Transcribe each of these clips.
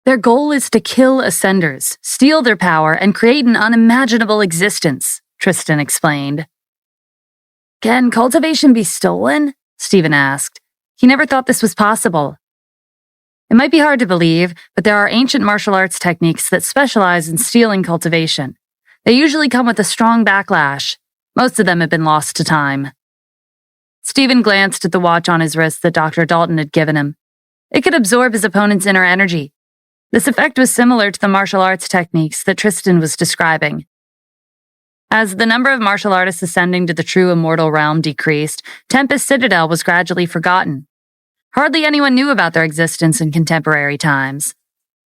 Their goal is to kill Ascenders, steal their power, and create an unimaginable existence, Tristan explained. Can cultivation be stolen? Stephen asked. He never thought this was possible. It might be hard to believe, but there are ancient martial arts techniques that specialize in stealing cultivation. They usually come with a strong backlash. Most of them have been lost to time. Stephen glanced at the watch on his wrist that Dr. Dalton had given him. It could absorb his opponent's inner energy. This effect was similar to the martial arts techniques that Tristan was describing. As the number of martial artists ascending to the true immortal realm decreased, Tempest Citadel was gradually forgotten. Hardly anyone knew about their existence in contemporary times.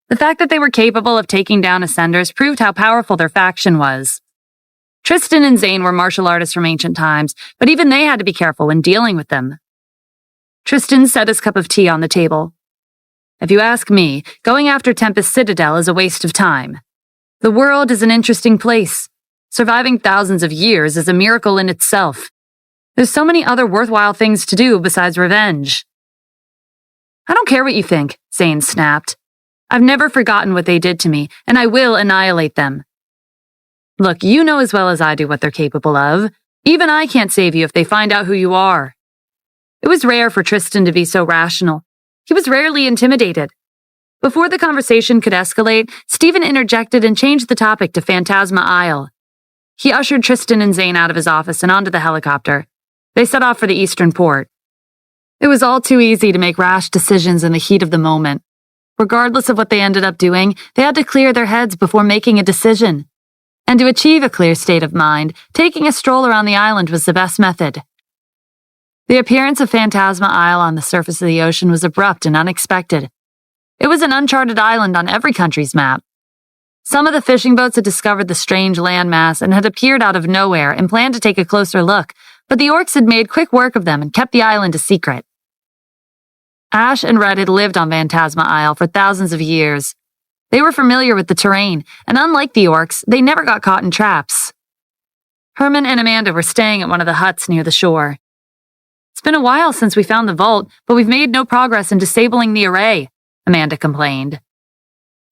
The fact that they were capable of taking down Ascenders proved how powerful their faction was. Tristan and Zane were martial artists from ancient times, but even they had to be careful when dealing with them. Tristan set his cup of tea on the table. If you ask me, going after Tempest Citadel is a waste of time. The world is an interesting place. Surviving thousands of years is a miracle in itself. There's so many other worthwhile things to do besides revenge. I don't care what you think, Zane snapped. I've never forgotten what they did to me, and I will annihilate them. Look, you know as well as I do what they're capable of. Even I can't save you if they find out who you are. It was rare for Tristan to be so rational. He was rarely intimidated. Before the conversation could escalate, Stephen interjected and changed the topic to Phantasma Isle. He ushered Tristan and Zane out of his office and onto the helicopter. They set off for the eastern port. It was all too easy to make rash decisions in the heat of the moment. Regardless of what they ended up doing, they had to clear their heads before making a decision. And to achieve a clear state of mind, taking a stroll around the island was the best method. The appearance of Phantasma Isle on the surface of the ocean was abrupt and unexpected. It was an uncharted island on every country's map. Some of the fishing boats had discovered the strange landmass and had appeared out of nowhere and planned to take a closer look, but the orcs had made quick work of them and kept the island a secret. Ash and Red had lived on Phantasma Isle for thousands of years. They were familiar with the terrain, and unlike the orcs, they never got caught in traps. Herman and Amanda were staying at one of the huts near the shore. It's been a while since we found the vault, but we've made no progress in disabling the array, Amanda complained.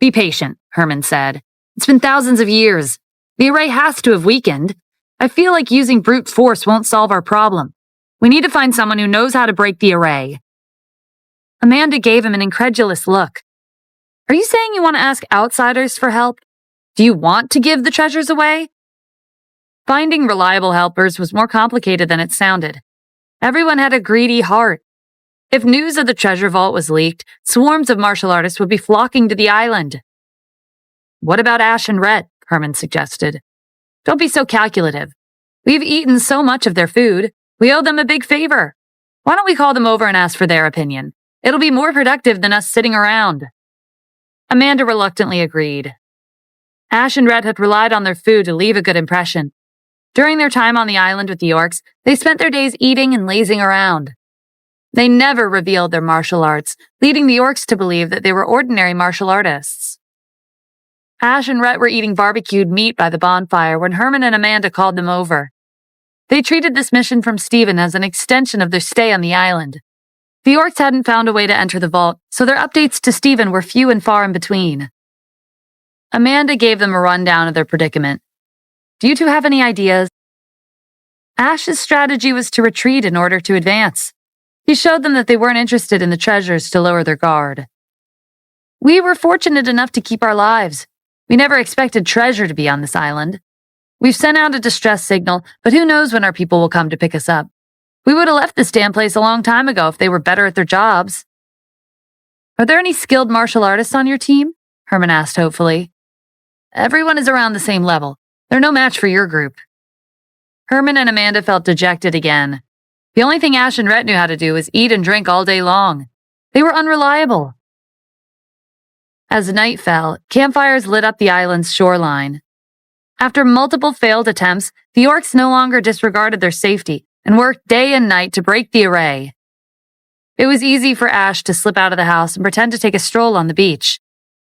Be patient, Herman said. It's been thousands of years. The array has to have weakened. I feel like using brute force won't solve our problem. We need to find someone who knows how to break the array. Amanda gave him an incredulous look. Are you saying you want to ask outsiders for help? Do you want to give the treasures away? Finding reliable helpers was more complicated than it sounded. Everyone had a greedy heart. If news of the treasure vault was leaked, swarms of martial artists would be flocking to the island. What about Ash and Rhett? Herman suggested. Don't be so calculative. We've eaten so much of their food. We owe them a big favor. Why don't we call them over and ask for their opinion? It'll be more productive than us sitting around. Amanda reluctantly agreed. Ash and Rhett had relied on their food to leave a good impression. During their time on the island with the orcs, they spent their days eating and lazing around. They never revealed their martial arts, leading the orcs to believe that they were ordinary martial artists. Ash and Rhett were eating barbecued meat by the bonfire when Herman and Amanda called them over. They treated this mission from Stephen as an extension of their stay on the island. The orcs hadn't found a way to enter the vault, so their updates to Stephen were few and far in between. Amanda gave them a rundown of their predicament. Do you two have any ideas? Ash's strategy was to retreat in order to advance. He showed them that they weren't interested in the treasures to lower their guard. We were fortunate enough to keep our lives. We never expected treasure to be on this island. We've sent out a distress signal, but who knows when our people will come to pick us up. We would have left this damn place a long time ago if they were better at their jobs. Are there any skilled martial artists on your team? Herman asked hopefully. Everyone is around the same level. They're no match for your group. Herman and Amanda felt dejected again. The only thing Ash and Rhett knew how to do was eat and drink all day long. They were unreliable. As night fell, campfires lit up the island's shoreline. After multiple failed attempts, the orcs no longer disregarded their safety and worked day and night to break the array. It was easy for Ash to slip out of the house and pretend to take a stroll on the beach.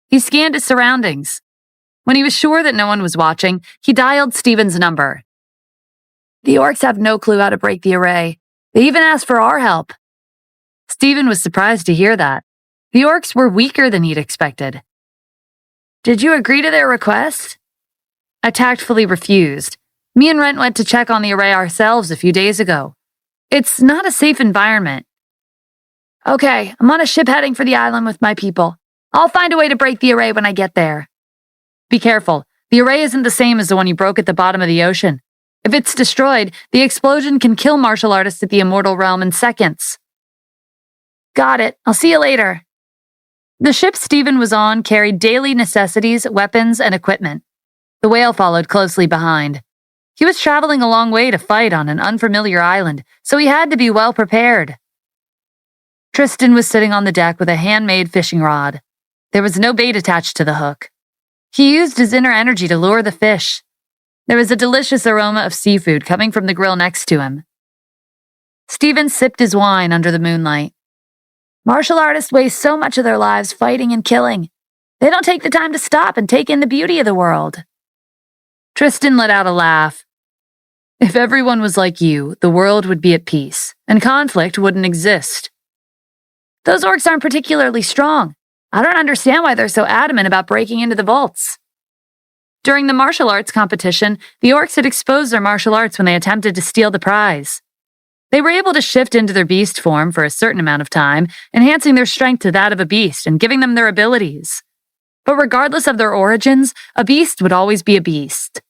He scanned his surroundings. When he was sure that no one was watching, he dialed Stephen's number. The orcs have no clue how to break the array. They even asked for our help. Stephen was surprised to hear that. The orcs were weaker than he'd expected. Did you agree to their request? I tactfully refused. Me and Rent went to check on the array ourselves a few days ago. It's not a safe environment. Okay, I'm on a ship heading for the island with my people. I'll find a way to break the array when I get there. Be careful. The array isn't the same as the one you broke at the bottom of the ocean. If it's destroyed, the explosion can kill martial artists at the immortal realm in seconds. Got it. I'll see you later. The ship Stephen was on carried daily necessities, weapons, and equipment. The whale followed closely behind. He was traveling a long way to fight on an unfamiliar island, so he had to be well prepared. Tristan was sitting on the deck with a handmade fishing rod. There was no bait attached to the hook. He used his inner energy to lure the fish. There was a delicious aroma of seafood coming from the grill next to him. Stephen sipped his wine under the moonlight. Martial artists waste so much of their lives fighting and killing. They don't take the time to stop and take in the beauty of the world. Tristan let out a laugh. If everyone was like you, the world would be at peace, and conflict wouldn't exist. Those orcs aren't particularly strong. I don't understand why they're so adamant about breaking into the vaults. During the martial arts competition, the orcs had exposed their martial arts when they attempted to steal the prize. They were able to shift into their beast form for a certain amount of time, enhancing their strength to that of a beast and giving them their abilities. But regardless of their origins, a beast would always be a beast.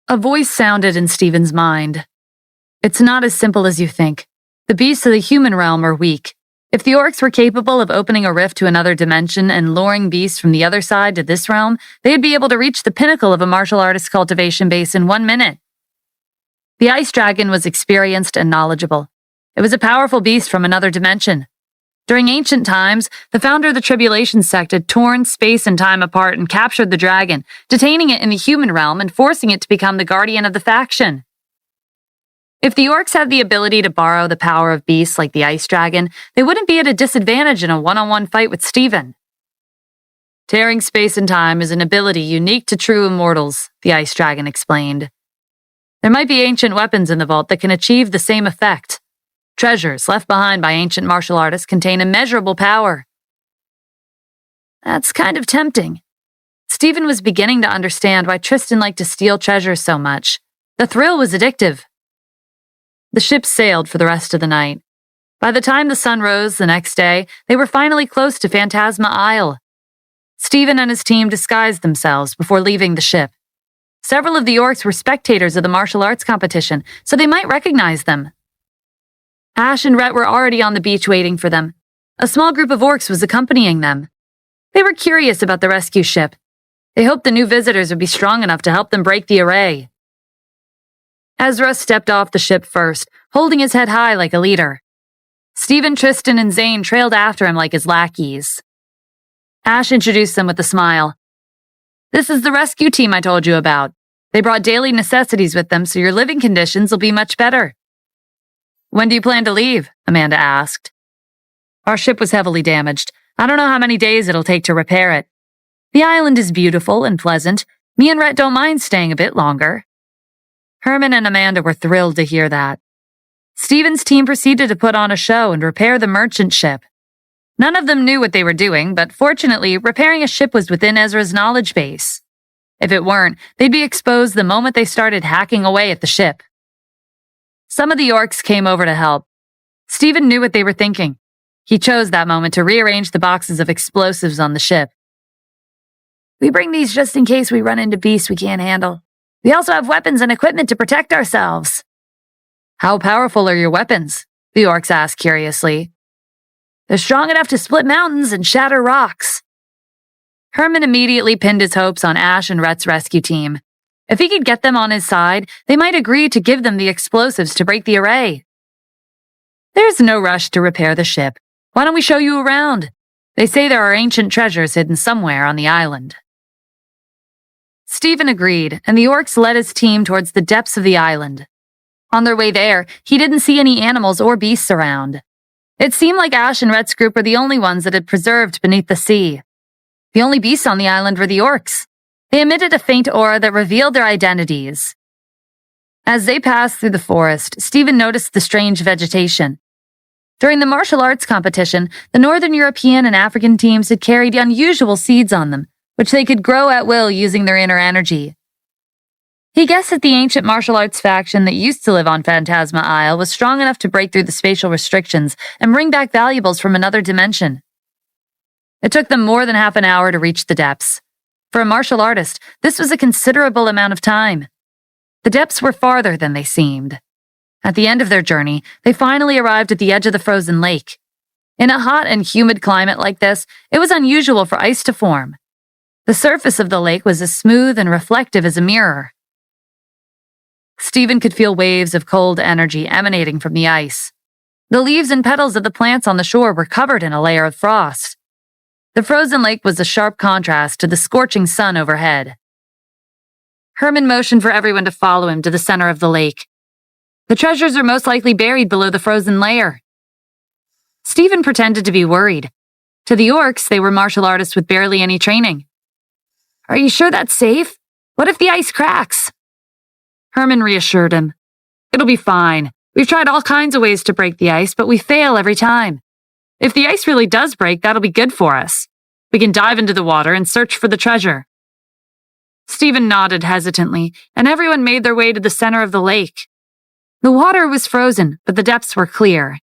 A voice sounded in Stephen's mind. It's not as simple as you think. The beasts of the human realm are weak. If the orcs were capable of opening a rift to another dimension and luring beasts from the other side to this realm, they'd be able to reach the pinnacle of a martial artist cultivation base in 1 minute. The ice dragon was experienced and knowledgeable. It was a powerful beast from another dimension. During ancient times, the founder of the Tribulation sect had torn space and time apart and captured the dragon, detaining it in the human realm and forcing it to become the guardian of the faction. If the orcs had the ability to borrow the power of beasts like the ice dragon, they wouldn't be at a disadvantage in a one-on-one fight with Stephen. Tearing space and time is an ability unique to true immortals, the ice dragon explained. There might be ancient weapons in the vault that can achieve the same effect. Treasures left behind by ancient martial artists contain immeasurable power. That's kind of tempting. Stephen was beginning to understand why Tristan liked to steal treasures so much. The thrill was addictive. The ship sailed for the rest of the night. By the time the sun rose the next day, they were finally close to Phantasma Isle. Stephen and his team disguised themselves before leaving the ship. Several of the orcs were spectators of the martial arts competition, so they might recognize them. Ash and Rhett were already on the beach waiting for them. A small group of orcs was accompanying them. They were curious about the rescue ship. They hoped the new visitors would be strong enough to help them break the array. Ezra stepped off the ship first, holding his head high like a leader. Stephen, Tristan, and Zane trailed after him like his lackeys. Ash introduced them with a smile. This is the rescue team I told you about. They brought daily necessities with them, so your living conditions will be much better. When do you plan to leave? Amanda asked. Our ship was heavily damaged. I don't know how many days it'll take to repair it. The island is beautiful and pleasant. Me and Rhett don't mind staying a bit longer. Herman and Amanda were thrilled to hear that. Stephen's team proceeded to put on a show and repair the merchant ship. None of them knew what they were doing, but fortunately, repairing a ship was within Ezra's knowledge base. If it weren't, they'd be exposed the moment they started hacking away at the ship. Some of the orcs came over to help. Stephen knew what they were thinking. He chose that moment to rearrange the boxes of explosives on the ship. We bring these just in case we run into beasts we can't handle. We also have weapons and equipment to protect ourselves. How powerful are your weapons? The orcs asked curiously. They're strong enough to split mountains and shatter rocks. Herman immediately pinned his hopes on Ash and Rhett's rescue team. If he could get them on his side, they might agree to give them the explosives to break the array. There's no rush to repair the ship. Why don't we show you around? They say there are ancient treasures hidden somewhere on the island. Stephen agreed, and the orcs led his team towards the depths of the island. On their way there, he didn't see any animals or beasts around. It seemed like Ash and Rhett's group were the only ones that had preserved beneath the sea. The only beasts on the island were the orcs. They emitted a faint aura that revealed their identities. As they passed through the forest, Stephen noticed the strange vegetation. During the martial arts competition, the Northern European and African teams had carried unusual seeds on them, which they could grow at will using their inner energy. He guessed that the ancient martial arts faction that used to live on Phantasma Isle was strong enough to break through the spatial restrictions and bring back valuables from another dimension. It took them more than half an hour to reach the depths. For a martial artist, this was a considerable amount of time. The depths were farther than they seemed. At the end of their journey, they finally arrived at the edge of the frozen lake. In a hot and humid climate like this, it was unusual for ice to form. The surface of the lake was as smooth and reflective as a mirror. Stephen could feel waves of cold energy emanating from the ice. The leaves and petals of the plants on the shore were covered in a layer of frost. The frozen lake was a sharp contrast to the scorching sun overhead. Herman motioned for everyone to follow him to the center of the lake. The treasures are most likely buried below the frozen layer. Stephen pretended to be worried. To the orcs, they were martial artists with barely any training. Are you sure that's safe? What if the ice cracks? Herman reassured him. It'll be fine. We've tried all kinds of ways to break the ice, but we fail every time. If the ice really does break, that'll be good for us. We can dive into the water and search for the treasure. Stephen nodded hesitantly, and everyone made their way to the center of the lake. The water was frozen, but the depths were clear.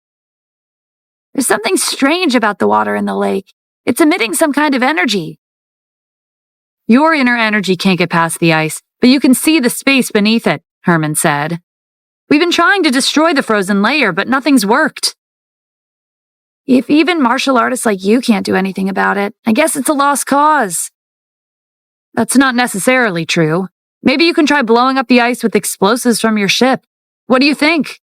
There's something strange about the water in the lake. It's emitting some kind of energy. Your inner energy can't get past the ice, but you can see the space beneath it, Herman said. We've been trying to destroy the frozen layer, but nothing's worked. If even martial artists like you can't do anything about it, I guess it's a lost cause. That's not necessarily true. Maybe you can try blowing up the ice with explosives from your ship. What do you think?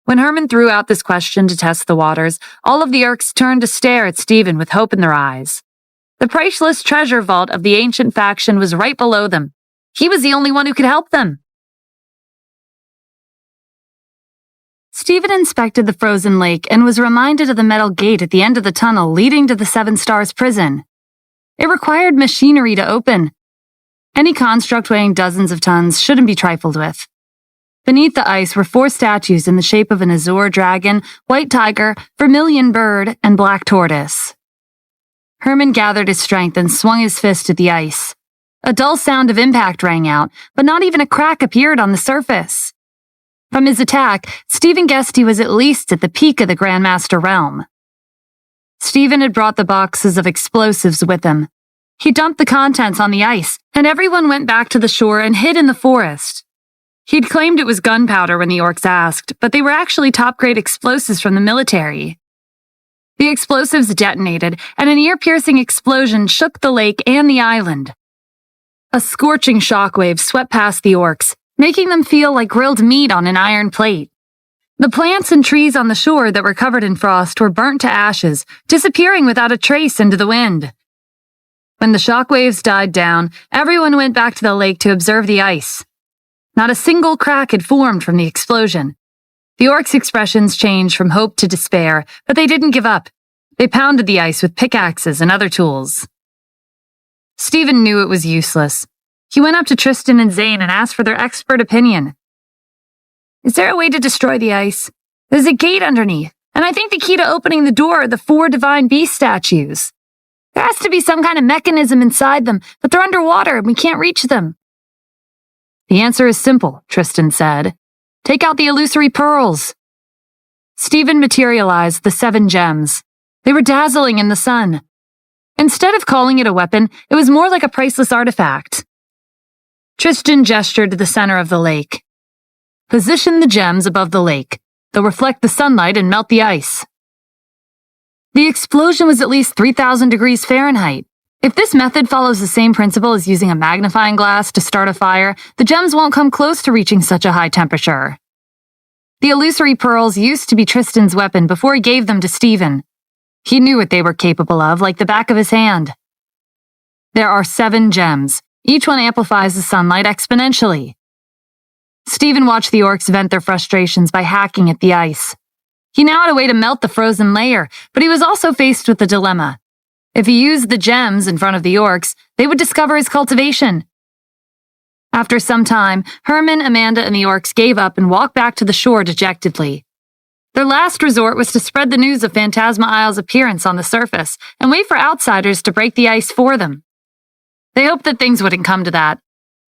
When Herman threw out this question to test the waters, all of the orcs turned to stare at Stephen with hope in their eyes. The priceless treasure vault of the ancient faction was right below them. He was the only one who could help them. Stephen inspected the frozen lake and was reminded of the metal gate at the end of the tunnel leading to the Seven Stars prison. It required machinery to open. Any construct weighing dozens of tons shouldn't be trifled with. Beneath the ice were 4 statues in the shape of an azure dragon, white tiger, vermilion bird, and black tortoise. Herman gathered his strength and swung his fist at the ice. A dull sound of impact rang out, but not even a crack appeared on the surface. From his attack, Stephen guessed he was at least at the peak of the Grandmaster realm. Stephen had brought the boxes of explosives with him. He dumped the contents on the ice, and everyone went back to the shore and hid in the forest. He'd claimed it was gunpowder when the orcs asked, but they were actually top-grade explosives from the military. The explosives detonated, and an ear-piercing explosion shook the lake and the island. A scorching shockwave swept past the orcs, making them feel like grilled meat on an iron plate. The plants and trees on the shore that were covered in frost were burnt to ashes, disappearing without a trace into the wind. When the shockwaves died down, everyone went back to the lake to observe the ice. Not a single crack had formed from the explosion. The orcs' expressions changed from hope to despair, but they didn't give up. They pounded the ice with pickaxes and other tools. Stephen knew it was useless. He went up to Tristan and Zane and asked for their expert opinion. Is there a way to destroy the ice? There's a gate underneath, and I think the key to opening the door are the 4 divine beast statues. There has to be some kind of mechanism inside them, but they're underwater and we can't reach them. The answer is simple, Tristan said. Take out the illusory pearls. Stephen materialized the 7 gems. They were dazzling in the sun. Instead of calling it a weapon, it was more like a priceless artifact. Tristan gestured to the center of the lake. Position the gems above the lake. They'll reflect the sunlight and melt the ice. The explosion was at least 3,000 degrees Fahrenheit. If this method follows the same principle as using a magnifying glass to start a fire, the gems won't come close to reaching such a high temperature. The illusory pearls used to be Tristan's weapon before he gave them to Stephen. He knew what they were capable of, like the back of his hand. There are 7 gems. Each one amplifies the sunlight exponentially. Stephen watched the orcs vent their frustrations by hacking at the ice. He now had a way to melt the frozen layer, but he was also faced with a dilemma. If he used the gems in front of the orcs, they would discover his cultivation. After some time, Herman, Amanda, and the orcs gave up and walked back to the shore dejectedly. Their last resort was to spread the news of Phantasma Isle's appearance on the surface and wait for outsiders to break the ice for them. They hoped that things wouldn't come to that.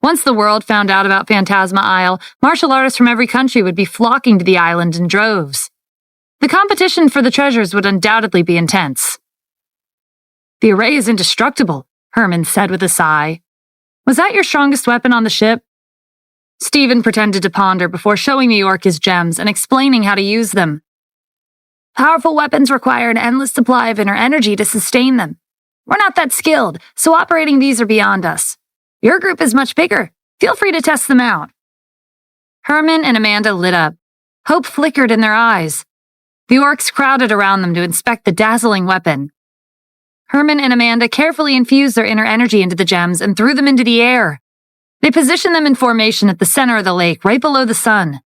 Once the world found out about Phantasma Isle, martial artists from every country would be flocking to the island in droves. The competition for the treasures would undoubtedly be intense. "The array is indestructible," Herman said with a sigh. "Was that your strongest weapon on the ship?" Stephen pretended to ponder before showing the orc his gems and explaining how to use them. "Powerful weapons require an endless supply of inner energy to sustain them. We're not that skilled, so operating these are beyond us. Your group is much bigger. Feel free to test them out." Herman and Amanda lit up. Hope flickered in their eyes. The orcs crowded around them to inspect the dazzling weapon. Herman and Amanda carefully infused their inner energy into the gems and threw them into the air. They positioned them in formation at the center of the lake, right below the sun.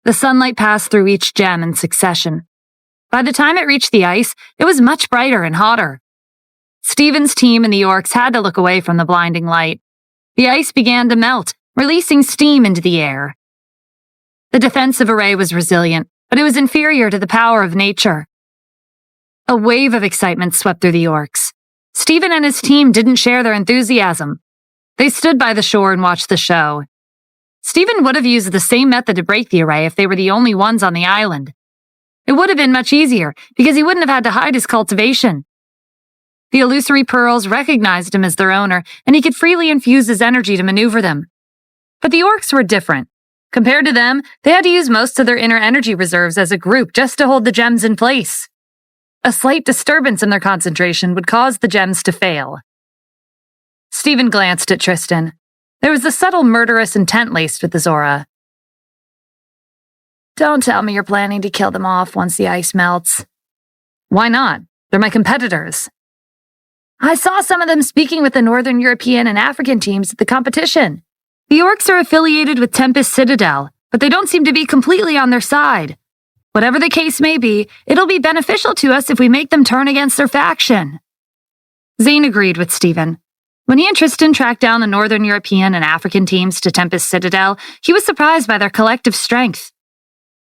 The sunlight passed through each gem in succession. By the time it reached the ice, it was much brighter and hotter. Stephen's team and the orcs had to look away from the blinding light. The ice began to melt, releasing steam into the air. The defensive array was resilient, but it was inferior to the power of nature. A wave of excitement swept through the orcs. Stephen and his team didn't share their enthusiasm. They stood by the shore and watched the show. Stephen would have used the same method to break the array if they were the only ones on the island. It would have been much easier, because he wouldn't have had to hide his cultivation. The illusory pearls recognized him as their owner, and he could freely infuse his energy to maneuver them. But the orcs were different. Compared to them, they had to use most of their inner energy reserves as a group just to hold the gems in place. A slight disturbance in their concentration would cause the gems to fail. Stephen glanced at Tristan. There was a subtle murderous intent laced with his aura. "Don't tell me you're planning to kill them off once the ice melts." "Why not? They're my competitors." "I saw some of them speaking with the Northern European and African teams at the competition. The orcs are affiliated with Tempest Citadel, but they don't seem to be completely on their side. Whatever the case may be, it'll be beneficial to us if we make them turn against their faction." Zane agreed with Stephen. When he and Tristan tracked down the Northern European and African teams to Tempest Citadel, he was surprised by their collective strength.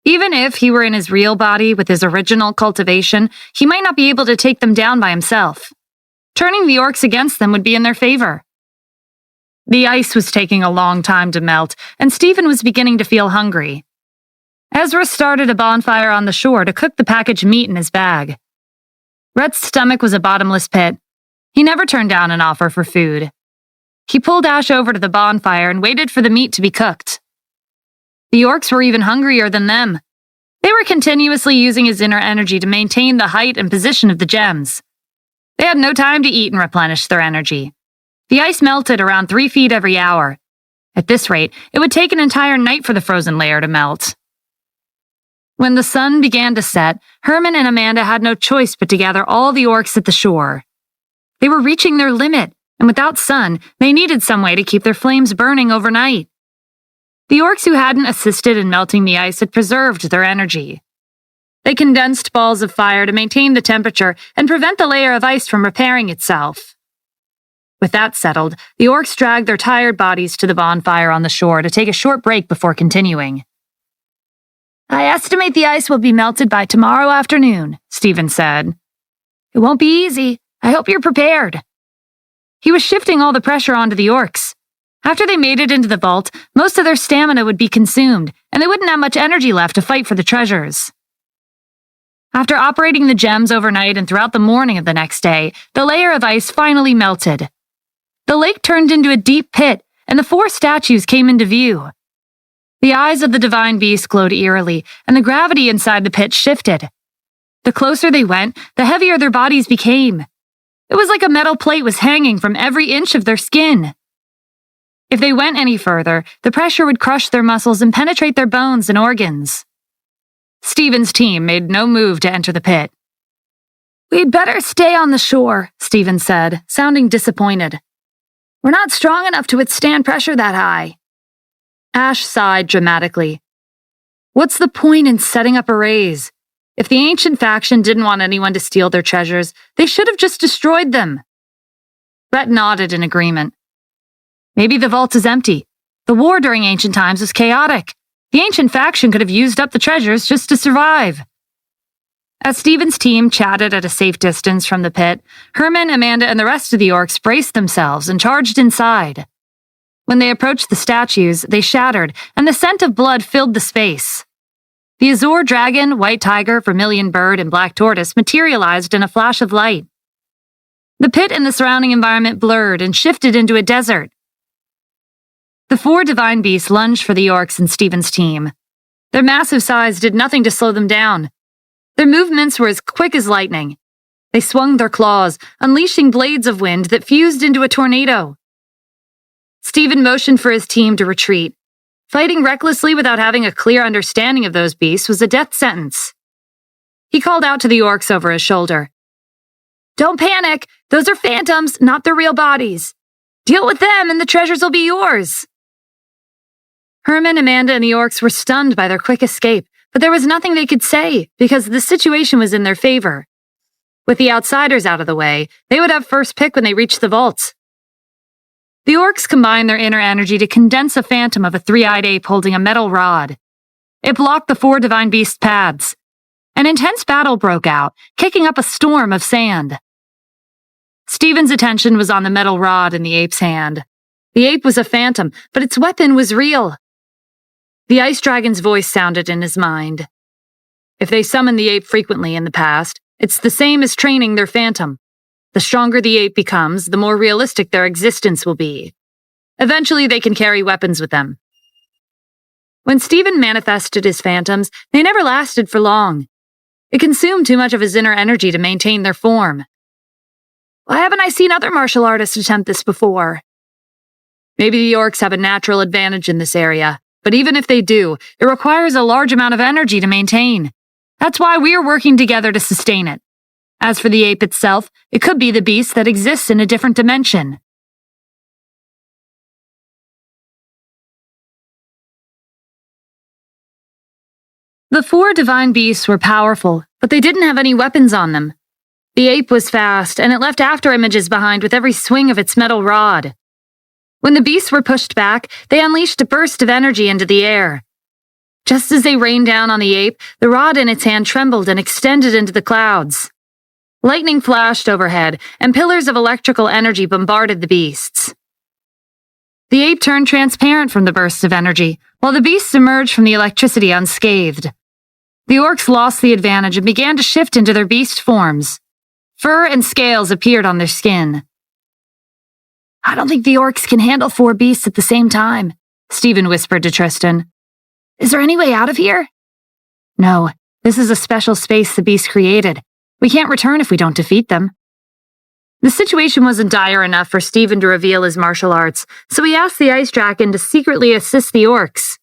Even if he were in his real body with his original cultivation, he might not be able to take them down by himself. Turning the orcs against them would be in their favor. The ice was taking a long time to melt, and Stephen was beginning to feel hungry. Ezra started a bonfire on the shore to cook the packaged meat in his bag. Rhett's stomach was a bottomless pit. He never turned down an offer for food. He pulled Ash over to the bonfire and waited for the meat to be cooked. The orcs were even hungrier than them. They were continuously using his inner energy to maintain the height and position of the gems. They had no time to eat and replenish their energy. The ice melted around 3 feet every hour. At this rate, it would take an entire night for the frozen layer to melt. When the sun began to set, Herman and Amanda had no choice but to gather all the orcs at the shore. They were reaching their limit, and without sun, they needed some way to keep their flames burning overnight. The orcs who hadn't assisted in melting the ice had preserved their energy. They condensed balls of fire to maintain the temperature and prevent the layer of ice from repairing itself. With that settled, the orcs dragged their tired bodies to the bonfire on the shore to take a short break before continuing. "I estimate the ice will be melted by tomorrow afternoon," Stephen said. "It won't be easy. I hope you're prepared." He was shifting all the pressure onto the orcs. After they made it into the vault, most of their stamina would be consumed, and they wouldn't have much energy left to fight for the treasures. After operating the gems overnight and throughout the morning of the next day, the layer of ice finally melted. The lake turned into a deep pit, and the 4 statues came into view. The eyes of the divine beast glowed eerily, and the gravity inside the pit shifted. The closer they went, the heavier their bodies became. It was like a metal plate was hanging from every inch of their skin. If they went any further, the pressure would crush their muscles and penetrate their bones and organs. Stephen's team made no move to enter the pit. "We'd better stay on the shore," Stephen said, sounding disappointed. "We're not strong enough to withstand pressure that high." Ash sighed dramatically. "What's the point in setting up arrays? If the ancient faction didn't want anyone to steal their treasures, they should have just destroyed them." Rhett nodded in agreement. "Maybe the vault is empty. The war during ancient times was chaotic. The ancient faction could have used up the treasures just to survive." As Stephen's team chatted at a safe distance from the pit, Herman, Amanda, and the rest of the orcs braced themselves and charged inside. When they approached the statues, they shattered, and the scent of blood filled the space. The azure dragon, white tiger, vermilion bird, and black tortoise materialized in a flash of light. The pit and the surrounding environment blurred and shifted into a desert. The 4 divine beasts lunged for the orcs and Stephen's team. Their massive size did nothing to slow them down. Their movements were as quick as lightning. They swung their claws, unleashing blades of wind that fused into a tornado. Stephen motioned for his team to retreat. Fighting recklessly without having a clear understanding of those beasts was a death sentence. He called out to the orcs over his shoulder. "Don't panic! Those are phantoms, not their real bodies. Deal with them and the treasures will be yours." Herman, Amanda, and the orcs were stunned by their quick escape, but there was nothing they could say because the situation was in their favor. With the outsiders out of the way, they would have first pick when they reached the vaults. The orcs combined their inner energy to condense a phantom of a 3-eyed ape holding a metal rod. It blocked the 4 divine beasts' paths. An intense battle broke out, kicking up a storm of sand. Stephen's attention was on the metal rod in the ape's hand. The ape was a phantom, but its weapon was real. The ice dragon's voice sounded in his mind. If they summoned the ape frequently in the past, it's the same as training their phantom. The stronger the ape becomes, the more realistic their existence will be. Eventually, they can carry weapons with them. When Stephen manifested his phantoms, they never lasted for long. It consumed too much of his inner energy to maintain their form. Why haven't I seen other martial artists attempt this before? Maybe the orcs have a natural advantage in this area, but even if they do, it requires a large amount of energy to maintain. That's why we are working together to sustain it. As for the ape itself, it could be the beast that exists in a different dimension. The 4 divine beasts were powerful, but they didn't have any weapons on them. The ape was fast, and it left afterimages behind with every swing of its metal rod. When the beasts were pushed back, they unleashed a burst of energy into the air. Just as they rained down on the ape, the rod in its hand trembled and extended into the clouds. Lightning flashed overhead, and pillars of electrical energy bombarded the beasts. The ape turned transparent from the bursts of energy, while the beasts emerged from the electricity unscathed. The orcs lost the advantage and began to shift into their beast forms. Fur and scales appeared on their skin. "I don't think the orcs can handle 4 beasts at the same time," Stephen whispered to Tristan. "Is there any way out of here?" "No, this is a special space the beasts created. We can't return if we don't defeat them." The situation wasn't dire enough for Stephen to reveal his martial arts, so he asked the ice dragon to secretly assist the orcs.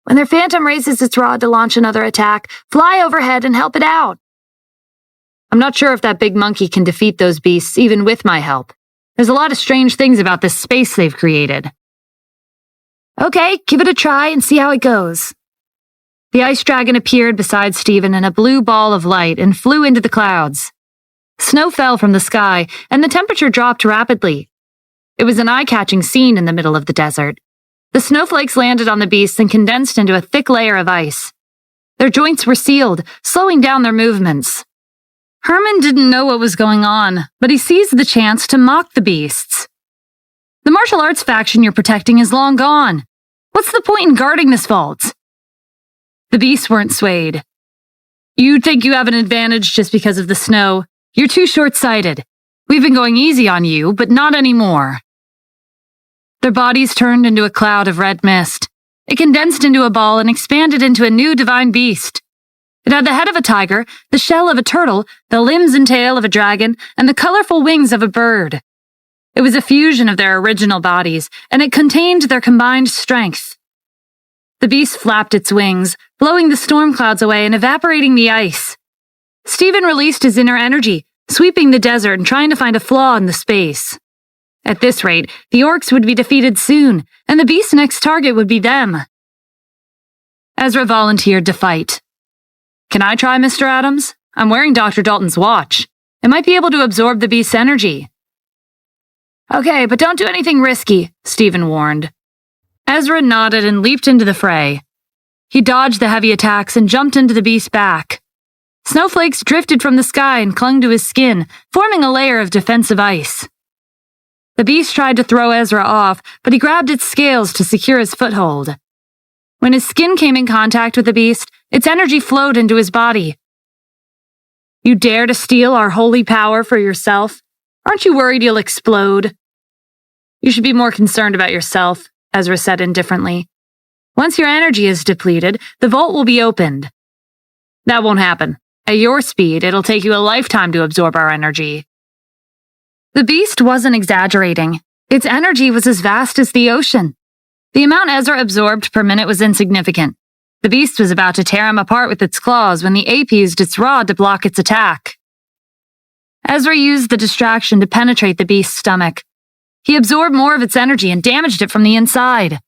"When their phantom raises its rod to launch another attack, fly overhead and help it out." "I'm not sure if that big monkey can defeat those beasts even with my help. There's a lot of strange things about this space they've created." "Okay, give it a try and see how it goes." The ice dragon appeared beside Stephen in a blue ball of light and flew into the clouds. Snow fell from the sky, and the temperature dropped rapidly. It was an eye-catching scene in the middle of the desert. The snowflakes landed on the beasts and condensed into a thick layer of ice. Their joints were sealed, slowing down their movements. Herman didn't know what was going on, but he seized the chance to mock the beasts. "The martial arts faction you're protecting is long gone. What's the point in guarding this vault?" The beasts weren't swayed. "You think you have an advantage just because of the snow? You're too short-sighted. We've been going easy on you, but not anymore." Their bodies turned into a cloud of red mist. It condensed into a ball and expanded into a new divine beast. It had the head of a tiger, the shell of a turtle, the limbs and tail of a dragon, and the colorful wings of a bird. It was a fusion of their original bodies, and it contained their combined strength. The beast flapped its wings, blowing the storm clouds away and evaporating the ice. Stephen released his inner energy, sweeping the desert and trying to find a flaw in the space. At this rate, the orcs would be defeated soon, and the beast's next target would be them. Ezra volunteered to fight. "Can I try, Mr. Adams? I'm wearing Dr. Dalton's watch. It might be able to absorb the beast's energy." "Okay, but don't do anything risky," Stephen warned. Ezra nodded and leaped into the fray. He dodged the heavy attacks and jumped into the beast's back. Snowflakes drifted from the sky and clung to his skin, forming a layer of defensive ice. The beast tried to throw Ezra off, but he grabbed its scales to secure his foothold. When his skin came in contact with the beast, its energy flowed into his body. "You dare to steal our holy power for yourself? Aren't you worried you'll explode?" "You should be more concerned about yourself," Ezra said indifferently. "Once your energy is depleted, the vault will be opened." "That won't happen. At your speed, it'll take you a lifetime to absorb our energy." The beast wasn't exaggerating. Its energy was as vast as the ocean. The amount Ezra absorbed per minute was insignificant. The beast was about to tear him apart with its claws when the ape used its rod to block its attack. Ezra used the distraction to penetrate the beast's stomach. He absorbed more of its energy and damaged it from the inside.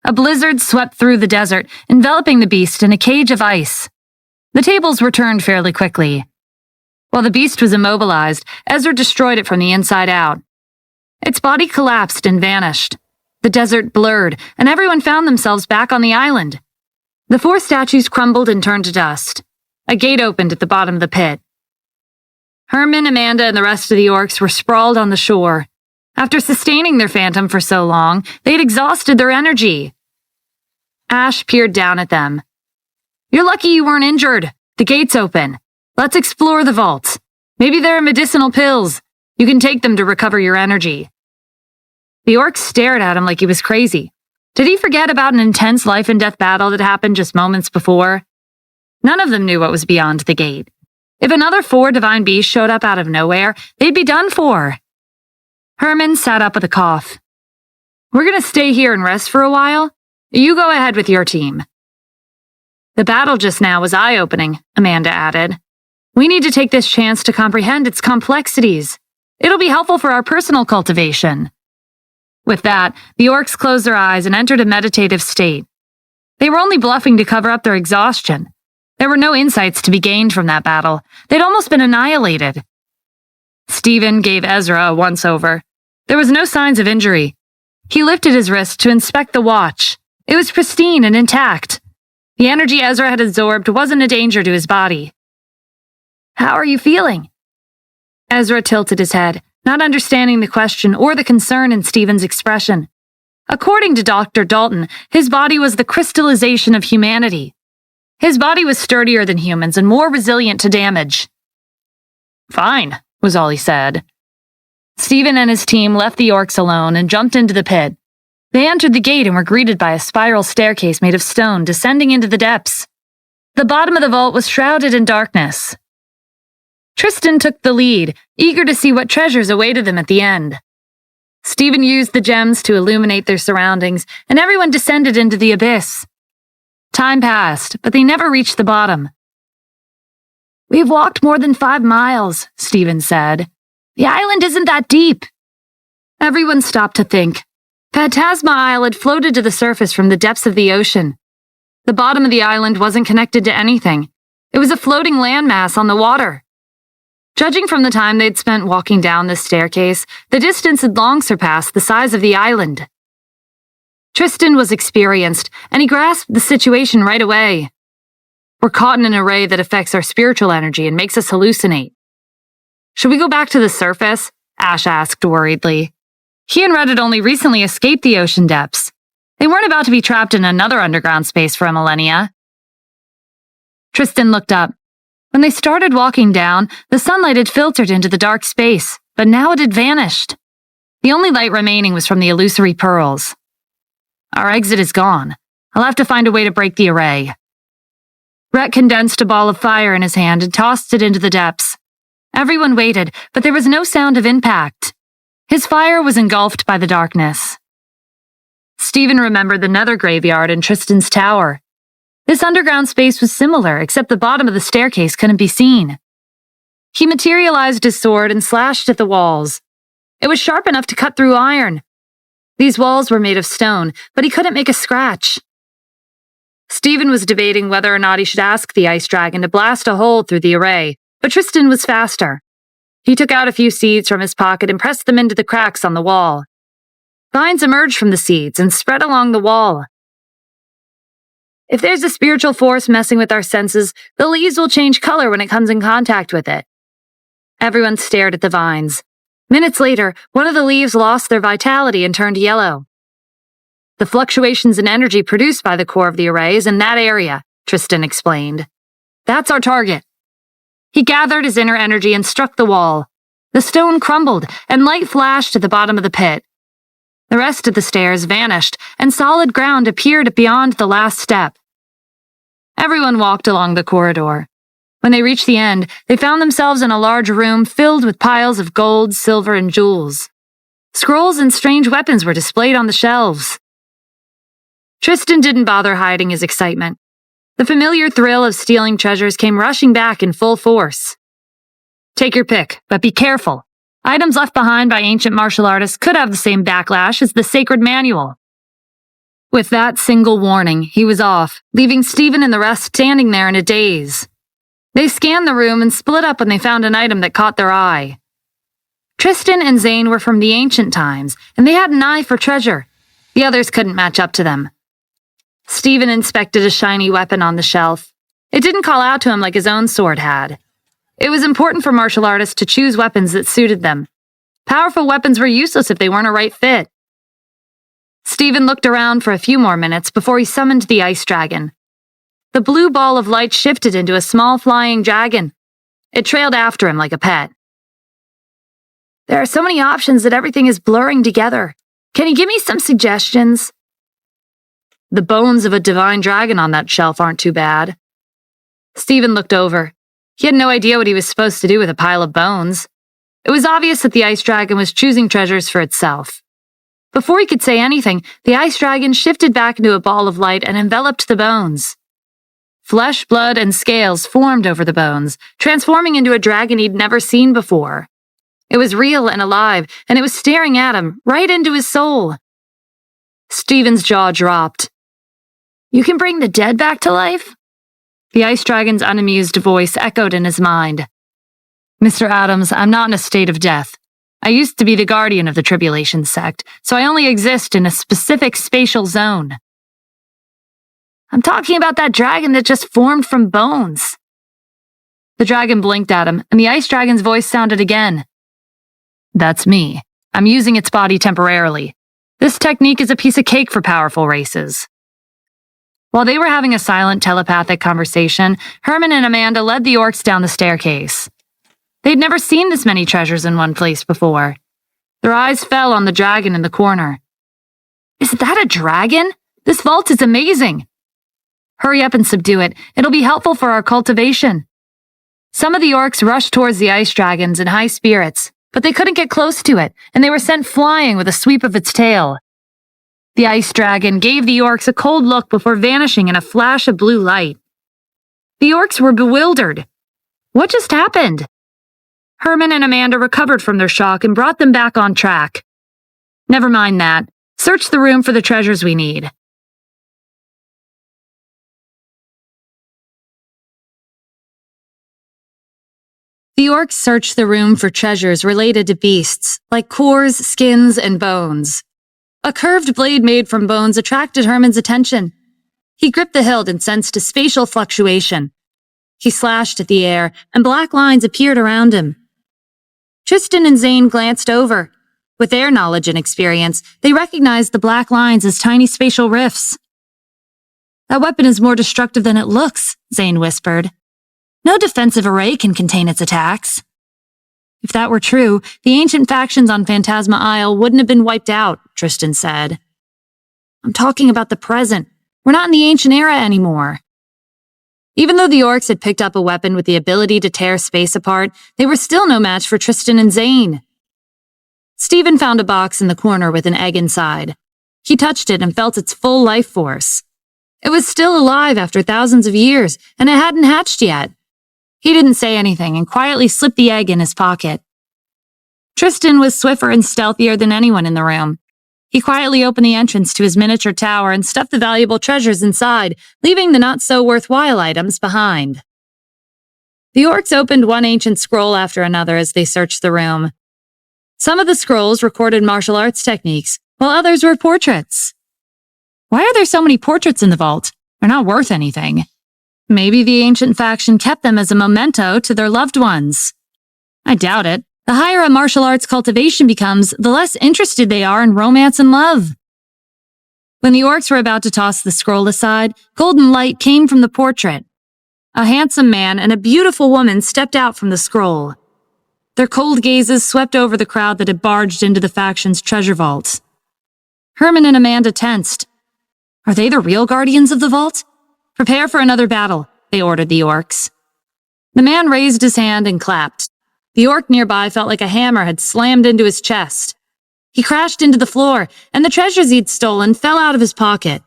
A blizzard swept through the desert, enveloping the beast in a cage of ice. The tables were turned fairly quickly. While the beast was immobilized, Ezra destroyed it from the inside out. Its body collapsed and vanished. The desert blurred, and everyone found themselves back on the island. The 4 statues crumbled and turned to dust. A gate opened at the bottom of the pit. Herman, Amanda, and the rest of the orcs were sprawled on the shore. After sustaining their phantom for so long, they had exhausted their energy. Ash peered down at them. "You're lucky you weren't injured. The gate's open. Let's explore the vault. Maybe there are medicinal pills. You can take them to recover your energy." The orcs stared at him like he was crazy. Did he forget about an intense life-and-death battle that happened just moments before? None of them knew what was beyond the gate. If another 4 divine beasts showed up out of nowhere, they'd be done for. Herman sat up with a cough. "We're going to stay here and rest for a while. You go ahead with your team." "The battle just now was eye-opening," Amanda added. "We need to take this chance to comprehend its complexities. It'll be helpful for our personal cultivation." With that, the orcs closed their eyes and entered a meditative state. They were only bluffing to cover up their exhaustion. There were no insights to be gained from that battle. They'd almost been annihilated. Stephen gave Ezra a once-over. There was no signs of injury. He lifted his wrist to inspect the watch. It was pristine and intact. The energy Ezra had absorbed wasn't a danger to his body. "How are you feeling?" Ezra tilted his head, not understanding the question or the concern in Stephen's expression. According to Dr. Dalton, his body was the crystallization of humanity. His body was sturdier than humans and more resilient to damage. "Fine," was all he said. Stephen and his team left the orcs alone and jumped into the pit. They entered the gate and were greeted by a spiral staircase made of stone descending into the depths. The bottom of the vault was shrouded in darkness. Tristan took the lead, eager to see what treasures awaited them at the end. Stephen used the gems to illuminate their surroundings, and everyone descended into the abyss. Time passed, but they never reached the bottom. "We've walked more than 5 miles, Stephen said. "The island isn't that deep." Everyone stopped to think. Phantasma Isle had floated to the surface from the depths of the ocean. The bottom of the island wasn't connected to anything. It was a floating landmass on the water. Judging from the time they'd spent walking down this staircase, the distance had long surpassed the size of the island. Tristan was experienced, and he grasped the situation right away. "We're caught in an array that affects our spiritual energy and makes us hallucinate." "Should we go back to the surface?" Ash asked worriedly. He and Red had only recently escaped the ocean depths. They weren't about to be trapped in another underground space for a millennia. Tristan looked up. When they started walking down, the sunlight had filtered into the dark space, but now it had vanished. The only light remaining was from the illusory pearls. "Our exit is gone. I'll have to find a way to break the array." Rhett condensed a ball of fire in his hand and tossed it into the depths. Everyone waited, but there was no sound of impact. His fire was engulfed by the darkness. Stephen remembered the nether graveyard in Tristan's tower. This underground space was similar, except the bottom of the staircase couldn't be seen. He materialized his sword and slashed at the walls. It was sharp enough to cut through iron. These walls were made of stone, but he couldn't make a scratch. Stephen was debating whether or not he should ask the ice dragon to blast a hole through the array, but Tristan was faster. He took out a few seeds from his pocket and pressed them into the cracks on the wall. Vines emerged from the seeds and spread along the wall. If there's a spiritual force messing with our senses, the leaves will change color when it comes in contact with it. Everyone stared at the vines. Minutes later, one of the leaves lost their vitality and turned yellow. The fluctuations in energy produced by the core of the array is in that area, Tristan explained. That's our target. He gathered his inner energy and struck the wall. The stone crumbled, and light flashed at the bottom of the pit. The rest of the stairs vanished, and solid ground appeared beyond the last step. Everyone walked along the corridor. When they reached the end, they found themselves in a large room filled with piles of gold, silver, and jewels. Scrolls and strange weapons were displayed on the shelves. Tristan didn't bother hiding his excitement. The familiar thrill of stealing treasures came rushing back in full force. Take your pick, but be careful. Items left behind by ancient martial artists could have the same backlash as the sacred manual. With that single warning, he was off, leaving Stephen and the rest standing there in a daze. They scanned the room and split up when they found an item that caught their eye. Tristan and Zane were from the ancient times, and they had an eye for treasure. The others couldn't match up to them. Stephen inspected a shiny weapon on the shelf. It didn't call out to him like his own sword had. It was important for martial artists to choose weapons that suited them. Powerful weapons were useless if they weren't a right fit. Stephen looked around for a few more minutes before he summoned the ice dragon. The blue ball of light shifted into a small flying dragon. It trailed after him like a pet. There are so many options that everything is blurring together. Can you give me some suggestions? The bones of a divine dragon on that shelf aren't too bad. Stephen looked over. He had no idea what he was supposed to do with a pile of bones. It was obvious that the ice dragon was choosing treasures for itself. Before he could say anything, the ice dragon shifted back into a ball of light and enveloped the bones. Flesh, blood, and scales formed over the bones, transforming into a dragon he'd never seen before. It was real and alive, and it was staring at him, right into his soul. Stephen's jaw dropped. You can bring the dead back to life? The ice dragon's unamused voice echoed in his mind. Mr. Adams, I'm not in a state of death. I used to be the guardian of the Tribulation sect, so I only exist in a specific spatial zone. I'm talking about that dragon that just formed from bones. The dragon blinked at him, and the ice dragon's voice sounded again. That's me. I'm using its body temporarily. This technique is a piece of cake for powerful races. While they were having a silent telepathic conversation, Herman and Amanda led the orcs down the staircase. They'd never seen this many treasures in one place before. Their eyes fell on the dragon in the corner. Is that a dragon? This vault is amazing. Hurry up and subdue it. It'll be helpful for our cultivation. Some of the orcs rushed towards the ice dragons in high spirits, but they couldn't get close to it, and they were sent flying with a sweep of its tail. The ice dragon gave the orcs a cold look before vanishing in a flash of blue light. The orcs were bewildered. What just happened? Herman and Amanda recovered from their shock and brought them back on track. Never mind that. Search the room for the treasures we need. The orcs searched the room for treasures related to beasts, like cores, skins, and bones. A curved blade made from bones attracted Herman's attention. He gripped the hilt and sensed a spatial fluctuation. He slashed at the air, and black lines appeared around him. Tristan and Zane glanced over. With their knowledge and experience, they recognized the black lines as tiny spatial rifts. That weapon is more destructive than it looks, Zane whispered. No defensive array can contain its attacks. If that were true, the ancient factions on Phantasma Isle wouldn't have been wiped out, Tristan said. I'm talking about the present. We're not in the ancient era anymore. Even though the orcs had picked up a weapon with the ability to tear space apart, they were still no match for Tristan and Zane. Stephen found a box in the corner with an egg inside. He touched it and felt its full life force. It was still alive after thousands of years, and it hadn't hatched yet. He didn't say anything and quietly slipped the egg in his pocket. Tristan was swifter and stealthier than anyone in the room. He quietly opened the entrance to his miniature tower and stuffed the valuable treasures inside, leaving the not-so-worthwhile items behind. The orcs opened one ancient scroll after another as they searched the room. Some of the scrolls recorded martial arts techniques, while others were portraits. Why are there so many portraits in the vault? They're not worth anything. Maybe the ancient faction kept them as a memento to their loved ones. I doubt it. The higher a martial arts cultivation becomes, the less interested they are in romance and love. When the orcs were about to toss the scroll aside, golden light came from the portrait. A handsome man and a beautiful woman stepped out from the scroll. Their cold gazes swept over the crowd that had barged into the faction's treasure vault. Herman and Amanda tensed. Are they the real guardians of the vault? Prepare for another battle, they ordered the orcs. The man raised his hand and clapped. The orc nearby felt like a hammer had slammed into his chest. He crashed into the floor, and the treasures he'd stolen fell out of his pocket.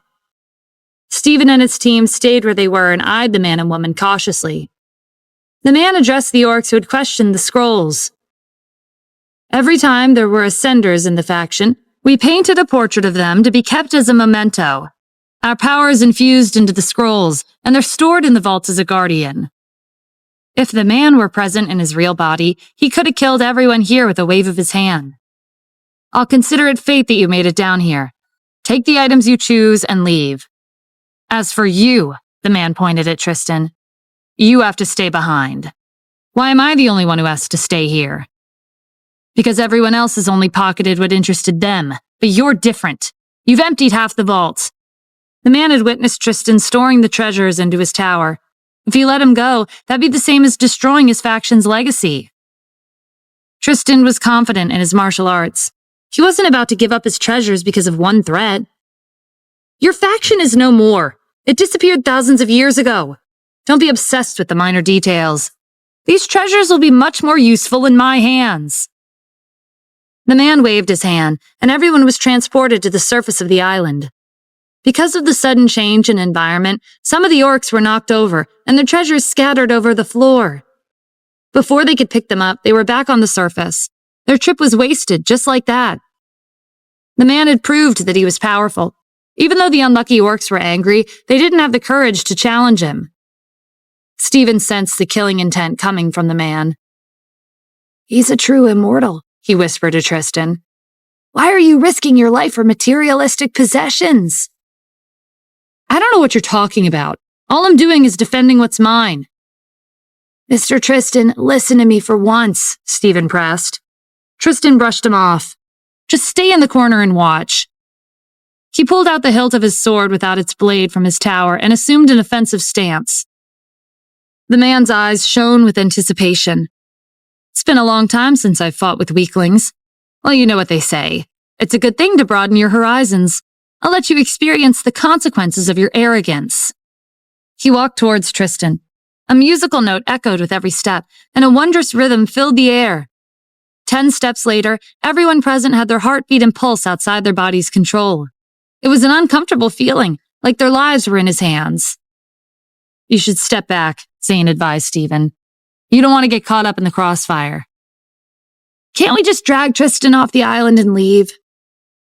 Stephen and his team stayed where they were and eyed the man and woman cautiously. The man addressed the orcs who had questioned the scrolls. Every time there were ascenders in the faction, we painted a portrait of them to be kept as a memento. Our power is infused into the scrolls, and they're stored in the vault as a guardian. If the man were present in his real body, he could have killed everyone here with a wave of his hand. I'll consider it fate that you made it down here. Take the items you choose and leave. As for you, the man pointed at Tristan, you have to stay behind. Why am I the only one who has to stay here? Because everyone else has only pocketed what interested them, but you're different. You've emptied half the vault. The man had witnessed Tristan storing the treasures into his tower. If he let him go, that'd be the same as destroying his faction's legacy. Tristan was confident in his martial arts. He wasn't about to give up his treasures because of one threat. Your faction is no more. It disappeared thousands of years ago. Don't be obsessed with the minor details. These treasures will be much more useful in my hands. The man waved his hand, and everyone was transported to the surface of the island. Because of the sudden change in environment, some of the orcs were knocked over, and their treasures scattered over the floor. Before they could pick them up, they were back on the surface. Their trip was wasted, just like that. The man had proved that he was powerful. Even though the unlucky orcs were angry, they didn't have the courage to challenge him. Stephen sensed the killing intent coming from the man. He's a true immortal, he whispered to Tristan. Why are you risking your life for materialistic possessions? I don't know what you're talking about. All I'm doing is defending what's mine. Mr. Tristan, listen to me for once, Stephen pressed. Tristan brushed him off. Just stay in the corner and watch. He pulled out the hilt of his sword without its blade from his tower and assumed an offensive stance. The man's eyes shone with anticipation. It's been a long time since I've fought with weaklings. Well, you know what they say. It's a good thing to broaden your horizons. I'll let you experience the consequences of your arrogance. He walked towards Tristan. A musical note echoed with every step, and a wondrous rhythm filled the air. 10 steps later, everyone present had their heartbeat and pulse outside their body's control. It was an uncomfortable feeling, like their lives were in his hands. You should step back, Zane advised Stephen. You don't want to get caught up in the crossfire. Can't we just drag Tristan off the island and leave?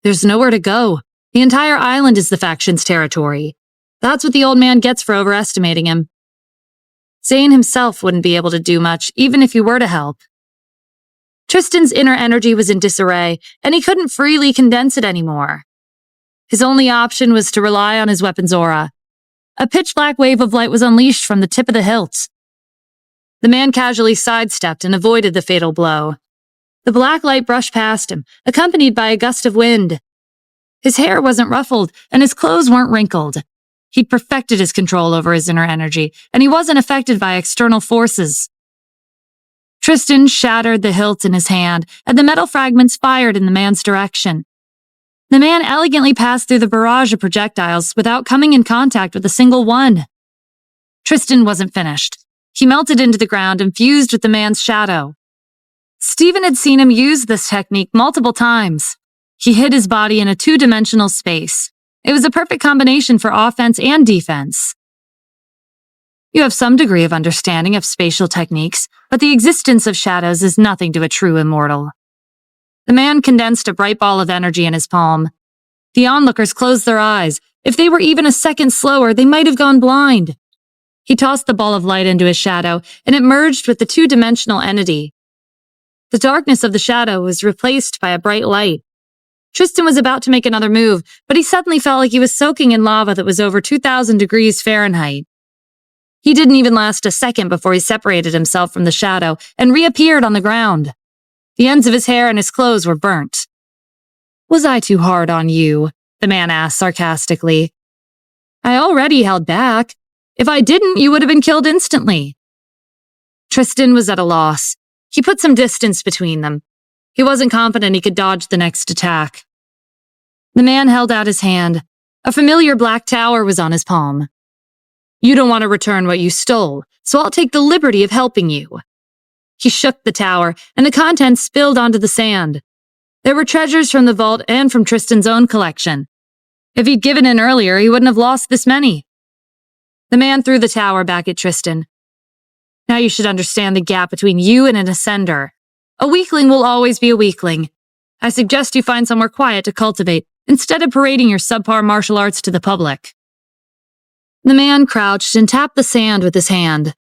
There's nowhere to go. The entire island is the faction's territory. That's what the old man gets for overestimating him. Zane himself wouldn't be able to do much, even if he were to help. Tristan's inner energy was in disarray, and he couldn't freely condense it anymore. His only option was to rely on his weapon's aura. A pitch-black wave of light was unleashed from the tip of the hilt. The man casually sidestepped and avoided the fatal blow. The black light brushed past him, accompanied by a gust of wind. His hair wasn't ruffled, and his clothes weren't wrinkled. He'd perfected his control over his inner energy, and he wasn't affected by external forces. Tristan shattered the hilt in his hand, and the metal fragments fired in the man's direction. The man elegantly passed through the barrage of projectiles without coming in contact with a single one. Tristan wasn't finished. He melted into the ground and fused with the man's shadow. Stephen had seen him use this technique multiple times. He hid his body in a two-dimensional space. It was a perfect combination for offense and defense. You have some degree of understanding of spatial techniques, but the existence of shadows is nothing to a true immortal. The man condensed a bright ball of energy in his palm. The onlookers closed their eyes. If they were even a second slower, they might have gone blind. He tossed the ball of light into his shadow, and it merged with the two-dimensional entity. The darkness of the shadow was replaced by a bright light. Tristan was about to make another move, but he suddenly felt like he was soaking in lava that was over 2,000 degrees Fahrenheit. He didn't even last a second before he separated himself from the shadow and reappeared on the ground. The ends of his hair and his clothes were burnt. "Was I too hard on you?" the man asked sarcastically. "I already held back. If I didn't, you would have been killed instantly." Tristan was at a loss. He put some distance between them. He wasn't confident he could dodge the next attack. The man held out his hand. A familiar black tower was on his palm. "You don't want to return what you stole, so I'll take the liberty of helping you." He shook the tower, and the contents spilled onto the sand. There were treasures from the vault and from Tristan's own collection. If he'd given in earlier, he wouldn't have lost this many. The man threw the tower back at Tristan. "Now you should understand the gap between you and an ascender. A weakling will always be a weakling. I suggest you find somewhere quiet to cultivate, instead of parading your subpar martial arts to the public." The man crouched and tapped the sand with his hand.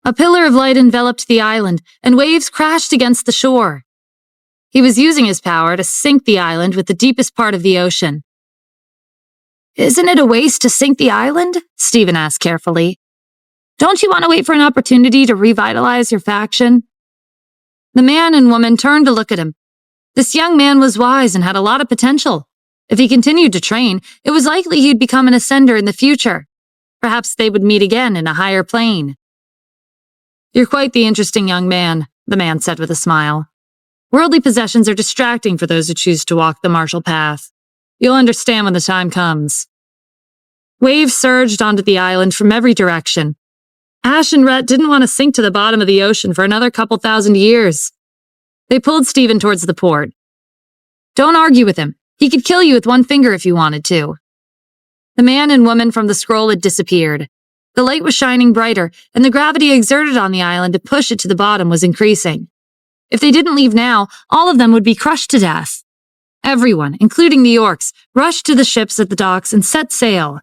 A pillar of light enveloped the island, and waves crashed against the shore. He was using his power to sink the island with the deepest part of the ocean. "Isn't it a waste to sink the island?" Stephen asked carefully. "Don't you want to wait for an opportunity to revitalize your faction?" The man and woman turned to look at him. This young man was wise and had a lot of potential. If he continued to train, it was likely he'd become an ascender in the future. Perhaps they would meet again in a higher plane. "You're quite the interesting young man," the man said with a smile. "Worldly possessions are distracting for those who choose to walk the martial path. You'll understand when the time comes." Waves surged onto the island from every direction. Ash and Rhett didn't want to sink to the bottom of the ocean for another couple thousand years. They pulled Stephen towards the port. "Don't argue with him. He could kill you with one finger if you wanted to." The man and woman from the scroll had disappeared. The light was shining brighter, and the gravity exerted on the island to push it to the bottom was increasing. If they didn't leave now, all of them would be crushed to death. Everyone, including the orcs, rushed to the ships at the docks and set sail.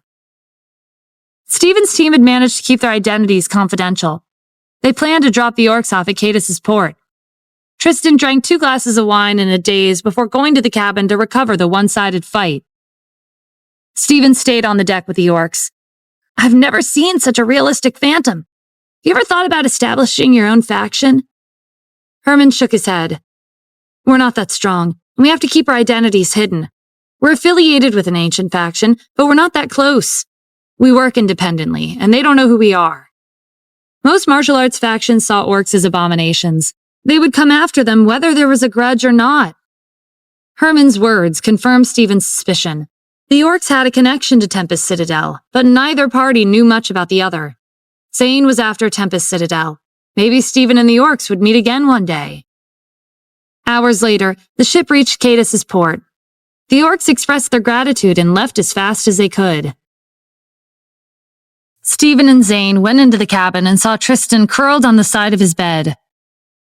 Stephen's team had managed to keep their identities confidential. They planned to drop the orcs off at Cadis's port. Tristan drank 2 glasses of wine in a daze before going to the cabin to recover the one-sided fight. Stephen stayed on the deck with the orcs. "I've never seen such a realistic phantom. You ever thought about establishing your own faction?" Herman shook his head. "We're not that strong, and we have to keep our identities hidden. We're affiliated with an ancient faction, but we're not that close. We work independently, and they don't know who we are." Most martial arts factions saw orcs as abominations. They would come after them whether there was a grudge or not. Herman's words confirmed Stephen's suspicion. The orcs had a connection to Tempest Citadel, but neither party knew much about the other. Zane was after Tempest Citadel. Maybe Stephen and the orcs would meet again one day. Hours later, the ship reached Cadis's port. The orcs expressed their gratitude and left as fast as they could. Stephen and Zane went into the cabin and saw Tristan curled on the side of his bed.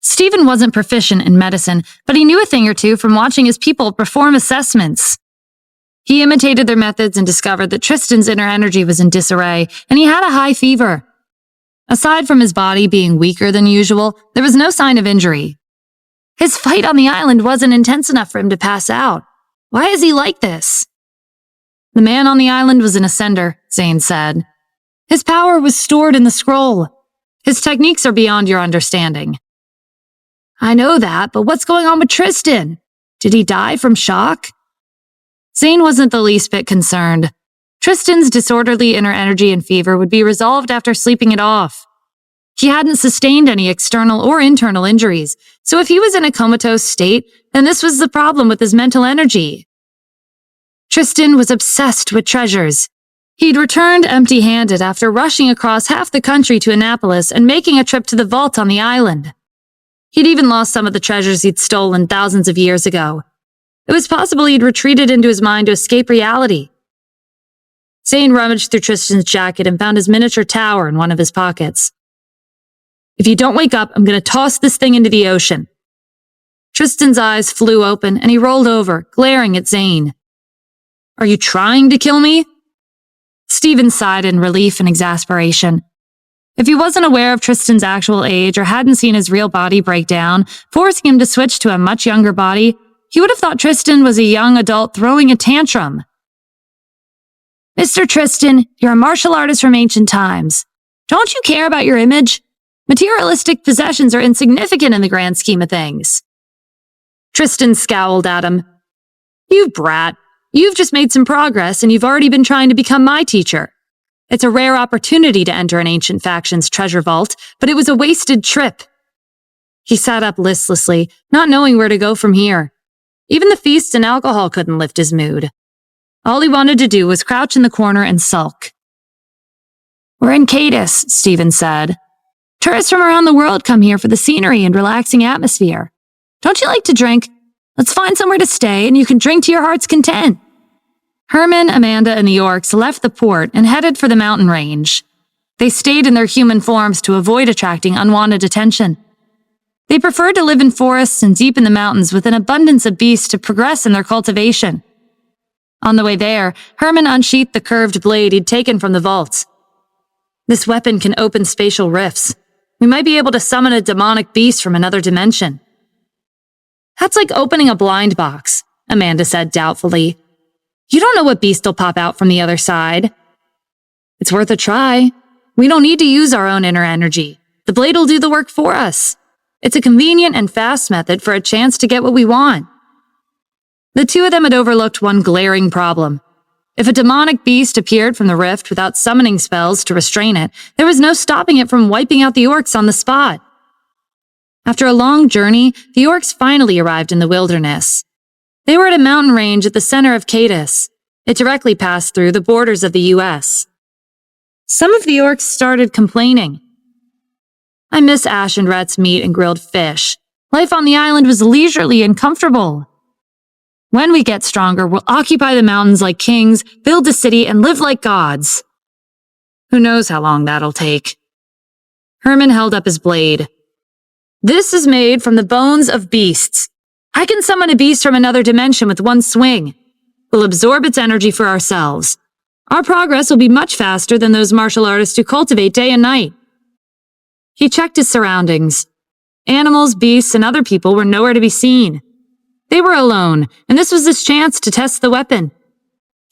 Stephen wasn't proficient in medicine, but he knew a thing or two from watching his people perform assessments. He imitated their methods and discovered that Tristan's inner energy was in disarray, and he had a high fever. Aside from his body being weaker than usual, there was no sign of injury. His fight on the island wasn't intense enough for him to pass out. Why is he like this? The man on the island was an ascender, Zane said. His power was stored in the scroll. His techniques are beyond your understanding. I know that, but what's going on with Tristan? Did he die from shock? Zane wasn't the least bit concerned. Tristan's disorderly inner energy and fever would be resolved after sleeping it off. He hadn't sustained any external or internal injuries, so if he was in a comatose state, then this was the problem with his mental energy. Tristan was obsessed with treasures. He'd returned empty-handed after rushing across half the country to Annapolis and making a trip to the vault on the island. He'd even lost some of the treasures he'd stolen thousands of years ago. It was possible he'd retreated into his mind to escape reality. Zane rummaged through Tristan's jacket and found his miniature tower in one of his pockets. If you don't wake up, I'm going to toss this thing into the ocean. Tristan's eyes flew open and he rolled over, glaring at Zane. Are you trying to kill me? Stephen sighed in relief and exasperation. If he wasn't aware of Tristan's actual age or hadn't seen his real body break down, forcing him to switch to a much younger body, He would have thought Tristan was a young adult throwing a tantrum. Mr. Tristan, you're a martial artist from ancient times. Don't you care about your image? Materialistic possessions are insignificant in the grand scheme of things. Tristan scowled at him. You brat. You've just made some progress and you've already been trying to become my teacher. It's a rare opportunity to enter an ancient faction's treasure vault, but it was a wasted trip. He sat up listlessly, not knowing where to go from here. Even the feasts and alcohol couldn't lift his mood. All he wanted to do was crouch in the corner and sulk. We're in Cadis, Stephen said. Tourists from around the world come here for the scenery and relaxing atmosphere. Don't you like to drink? Let's find somewhere to stay and you can drink to your heart's content. Herman, Amanda, and the Yorks left the port and headed for the mountain range. They stayed in their human forms to avoid attracting unwanted attention. They preferred to live in forests and deep in the mountains with an abundance of beasts to progress in their cultivation. On the way there, Herman unsheathed the curved blade he'd taken from the vaults. This weapon can open spatial rifts. We might be able to summon a demonic beast from another dimension. That's like opening a blind box, Amanda said doubtfully. You don't know what beast will pop out from the other side. It's worth a try. We don't need to use our own inner energy. The blade will do the work for us. It's a convenient and fast method for a chance to get what we want. The two of them had overlooked one glaring problem. If a demonic beast appeared from the rift without summoning spells to restrain it, there was no stopping it from wiping out the orcs on the spot. After a long journey, the orcs finally arrived in the wilderness. They were at a mountain range at the center of Cadis. It directly passed through the borders of the U.S. Some of the orcs started complaining. I miss Ash and Rhett's meat and grilled fish. Life on the island was leisurely and comfortable. When we get stronger, we'll occupy the mountains like kings, build a city, and live like gods. Who knows how long that'll take? Herman held up his blade. This is made from the bones of beasts. I can summon a beast from another dimension with one swing. We'll absorb its energy for ourselves. Our progress will be much faster than those martial artists who cultivate day and night. He checked his surroundings. Animals, beasts, and other people were nowhere to be seen. They were alone, and this was his chance to test the weapon.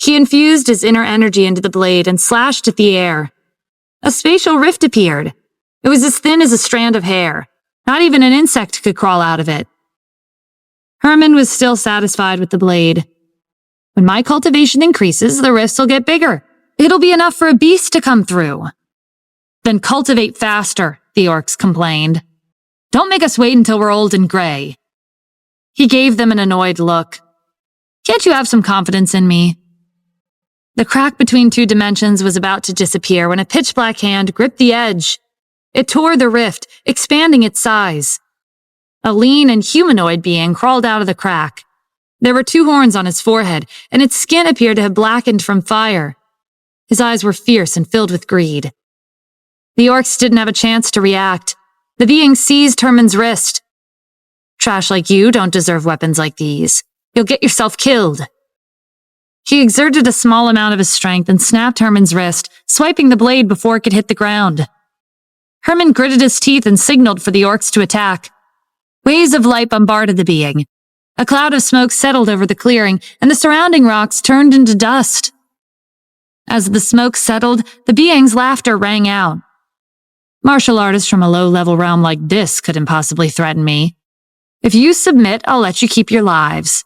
He infused his inner energy into the blade and slashed at the air. A spatial rift appeared. It was as thin as a strand of hair. Not even an insect could crawl out of it. Herman was still satisfied with the blade. When my cultivation increases, the rifts will get bigger. It'll be enough for a beast to come through. Then cultivate faster, the orcs complained. Don't make us wait until we're old and gray. He gave them an annoyed look. Can't you have some confidence in me? The crack between two dimensions was about to disappear when a pitch-black hand gripped the edge. It tore the rift, expanding its size. A lean and humanoid being crawled out of the crack. There were 2 horns on his forehead, and its skin appeared to have blackened from fire. His eyes were fierce and filled with greed. The orcs didn't have a chance to react. The being seized Herman's wrist. Trash like you don't deserve weapons like these. You'll get yourself killed. He exerted a small amount of his strength and snapped Herman's wrist, swiping the blade before it could hit the ground. Herman gritted his teeth and signaled for the orcs to attack. Waves of light bombarded the being. A cloud of smoke settled over the clearing, and the surrounding rocks turned into dust. As the smoke settled, the being's laughter rang out. Martial artists from a low-level realm like this couldn't possibly threaten me. If you submit, I'll let you keep your lives.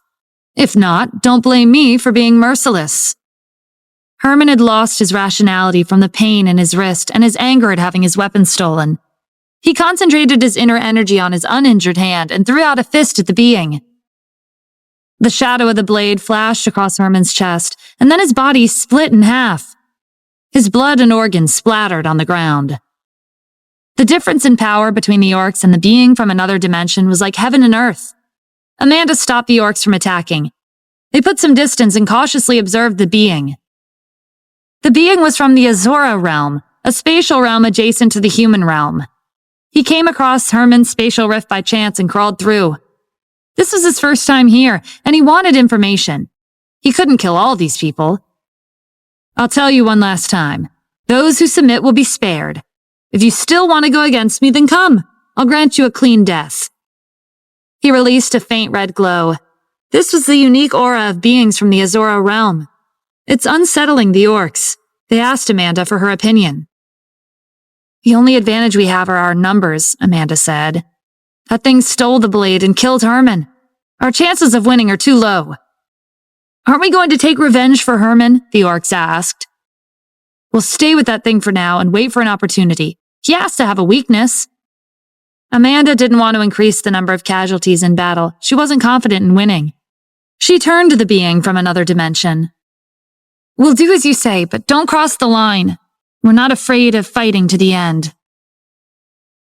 If not, don't blame me for being merciless. Herman had lost his rationality from the pain in his wrist and his anger at having his weapon stolen. He concentrated his inner energy on his uninjured hand and threw out a fist at the being. The shadow of the blade flashed across Herman's chest, and then his body split in half. His blood and organs splattered on the ground. The difference in power between the orcs and the being from another dimension was like heaven and earth. Amanda stopped the orcs from attacking. They put some distance and cautiously observed the being. The being was from the Azora realm, a spatial realm adjacent to the human realm. He came across Herman's spatial rift by chance and crawled through. This was his first time here, and he wanted information. He couldn't kill all these people. I'll tell you one last time. Those who submit will be spared. If you still want to go against me, then come. I'll grant you a clean death. He released a faint red glow. This was the unique aura of beings from the Azora realm. It's unsettling the orcs. They asked Amanda for her opinion. The only advantage we have are our numbers, Amanda said. That thing stole the blade and killed Herman. Our chances of winning are too low. Aren't we going to take revenge for Herman? The orcs asked. We'll stay with that thing for now and wait for an opportunity. He has to have a weakness. Amanda didn't want to increase the number of casualties in battle. She wasn't confident in winning. She turned to the being from another dimension. We'll do as you say, but don't cross the line. We're not afraid of fighting to the end.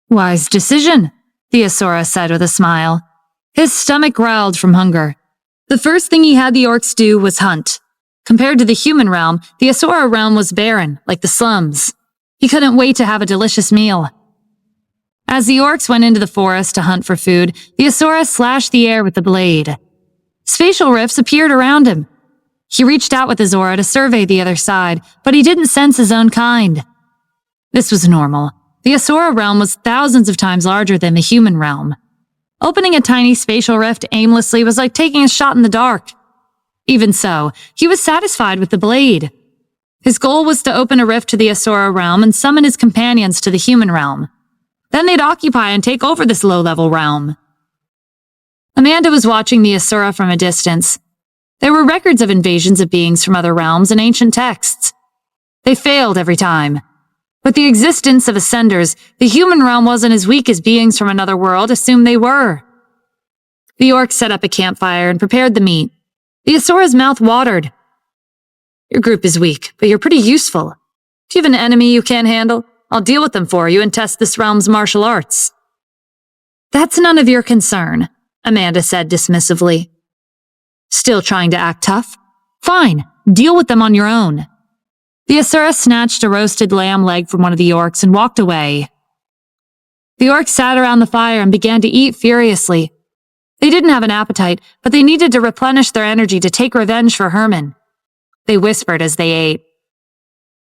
Wise decision, the Azora said with a smile. His stomach growled from hunger. The first thing he had the orcs do was hunt. Compared to the human realm, the Azora realm was barren, like the slums. He couldn't wait to have a delicious meal. As the orcs went into the forest to hunt for food, the Azora slashed the air with the blade. Spatial rifts appeared around him. He reached out with his aura to survey the other side, but he didn't sense his own kind. This was normal. The Azora realm was thousands of times larger than the human realm. Opening a tiny spatial rift aimlessly was like taking a shot in the dark. Even so, he was satisfied with the blade. His goal was to open a rift to the Azora realm and summon his companions to the human realm. Then they'd occupy and take over this low-level realm. Amanda was watching the Azora from a distance. There were records of invasions of beings from other realms in ancient texts. They failed every time. With the existence of ascenders, the human realm wasn't as weak as beings from another world assumed they were. The orcs set up a campfire and prepared the meat. The Azora's mouth watered. Your group is weak, but you're pretty useful. Do you have an enemy you can't handle? I'll deal with them for you and test this realm's martial arts. That's none of your concern, Amanda said dismissively. Still trying to act tough? Fine, deal with them on your own. The Azora snatched a roasted lamb leg from one of the orcs and walked away. The orcs sat around the fire and began to eat furiously. They didn't have an appetite, but they needed to replenish their energy to take revenge for Herman. They whispered as they ate.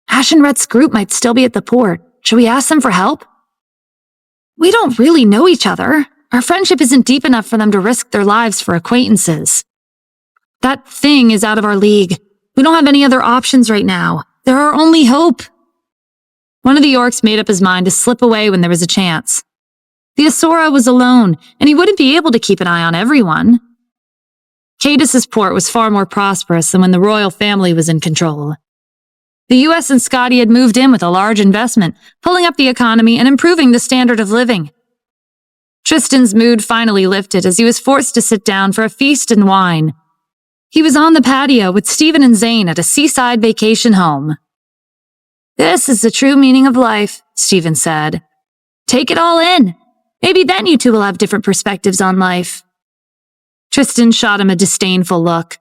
Ashenret's group might still be at the port. Should we ask them for help? We don't really know each other. Our friendship isn't deep enough for them to risk their lives for acquaintances. That thing is out of our league. We don't have any other options right now. They're our only hope. One of the orcs made up his mind to slip away when there was a chance. The Azora was alone, and he wouldn't be able to keep an eye on everyone. Cadis's port was far more prosperous than when the royal family was in control. The U.S. and Scotty had moved in with a large investment, pulling up the economy and improving the standard of living. Tristan's mood finally lifted as he was forced to sit down for a feast and wine. He was on the patio with Stephen and Zane at a seaside vacation home. This is the true meaning of life, Stephen said. Take it all in. Maybe then you two will have different perspectives on life. Tristan shot him a disdainful look.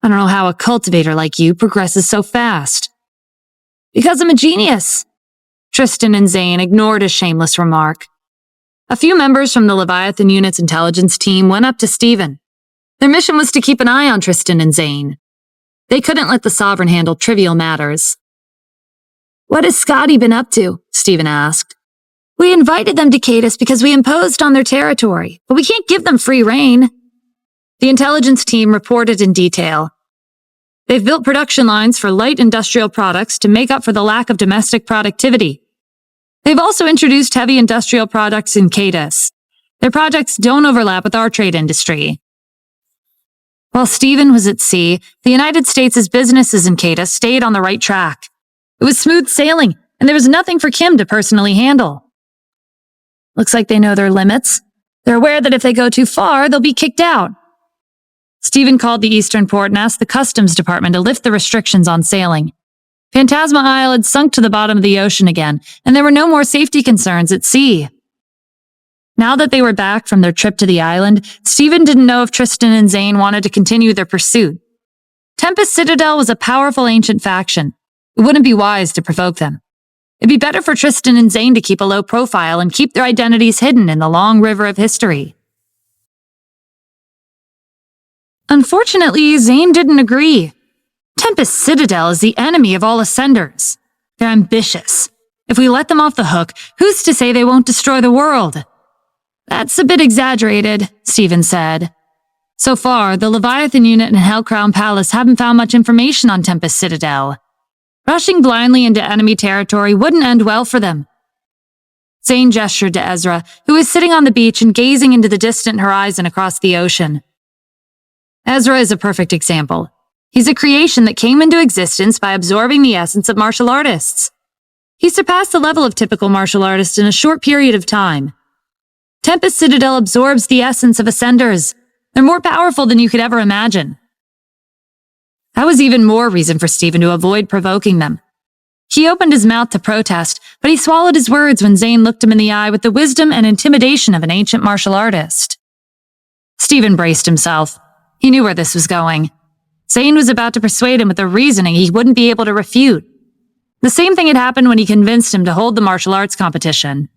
I don't know how a cultivator like you progresses so fast. Because I'm a genius. Tristan and Zane ignored his shameless remark. A few members from the Leviathan Unit's intelligence team went up to Stephen. Their mission was to keep an eye on Tristan and Zane. They couldn't let the Sovereign handle trivial matters. What has Scotty been up to? Stephen asked. We invited them to Cadis because we imposed on their territory, but we can't give them free rein. The intelligence team reported in detail. They've built production lines for light industrial products to make up for the lack of domestic productivity. They've also introduced heavy industrial products in Cadis. Their projects don't overlap with our trade industry. While Stephen was at sea, the United States' businesses in Cadis stayed on the right track. It was smooth sailing, and there was nothing for Kim to personally handle. Looks like they know their limits. They're aware that if they go too far, they'll be kicked out. Stephen called the Eastern Port and asked the Customs Department to lift the restrictions on sailing. Phantasma Isle had sunk to the bottom of the ocean again, and there were no more safety concerns at sea. Now that they were back from their trip to the island, Stephen didn't know if Tristan and Zane wanted to continue their pursuit. Tempest Citadel was a powerful ancient faction. It wouldn't be wise to provoke them. It'd be better for Tristan and Zane to keep a low profile and keep their identities hidden in the long river of history. Unfortunately, Zane didn't agree. Tempest Citadel is the enemy of all Ascenders. They're ambitious. If we let them off the hook, who's to say they won't destroy the world? That's a bit exaggerated, Stephen said. So far, the Leviathan unit in Hellcrown Palace haven't found much information on Tempest Citadel. Rushing blindly into enemy territory wouldn't end well for them. Zane gestured to Ezra, who was sitting on the beach and gazing into the distant horizon across the ocean. Ezra is a perfect example. He's a creation that came into existence by absorbing the essence of martial artists. He surpassed the level of typical martial artists in a short period of time. Tempest Citadel absorbs the essence of Ascenders. They're more powerful than you could ever imagine. That was even more reason for Stephen to avoid provoking them. He opened his mouth to protest, but he swallowed his words when Zane looked him in the eye with the wisdom and intimidation of an ancient martial artist. Stephen braced himself. He knew where this was going. Zane was about to persuade him with a reasoning he wouldn't be able to refute. The same thing had happened when he convinced him to hold the martial arts competition.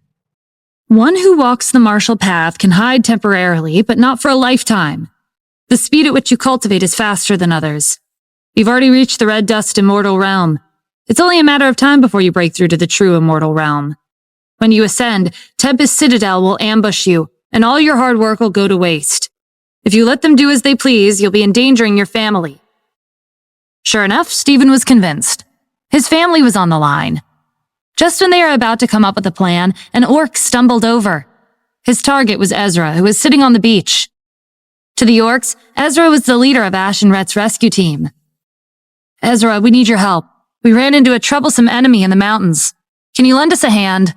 One who walks the martial path can hide temporarily, but not for a lifetime. The speed at which you cultivate is faster than others. You've already reached the red dust immortal realm. It's only a matter of time before you break through to the true immortal realm. When you ascend, Tempest Citadel will ambush you, and all your hard work will go to waste. If you let them do as they please, you'll be endangering your family. Sure enough, Stephen was convinced. His family was on the line. Just when they were about to come up with a plan, an orc stumbled over. His target was Ezra, who was sitting on the beach. To the orcs, Ezra was the leader of Ash and Rhett's rescue team. Ezra, we need your help. We ran into a troublesome enemy in the mountains. Can you lend us a hand?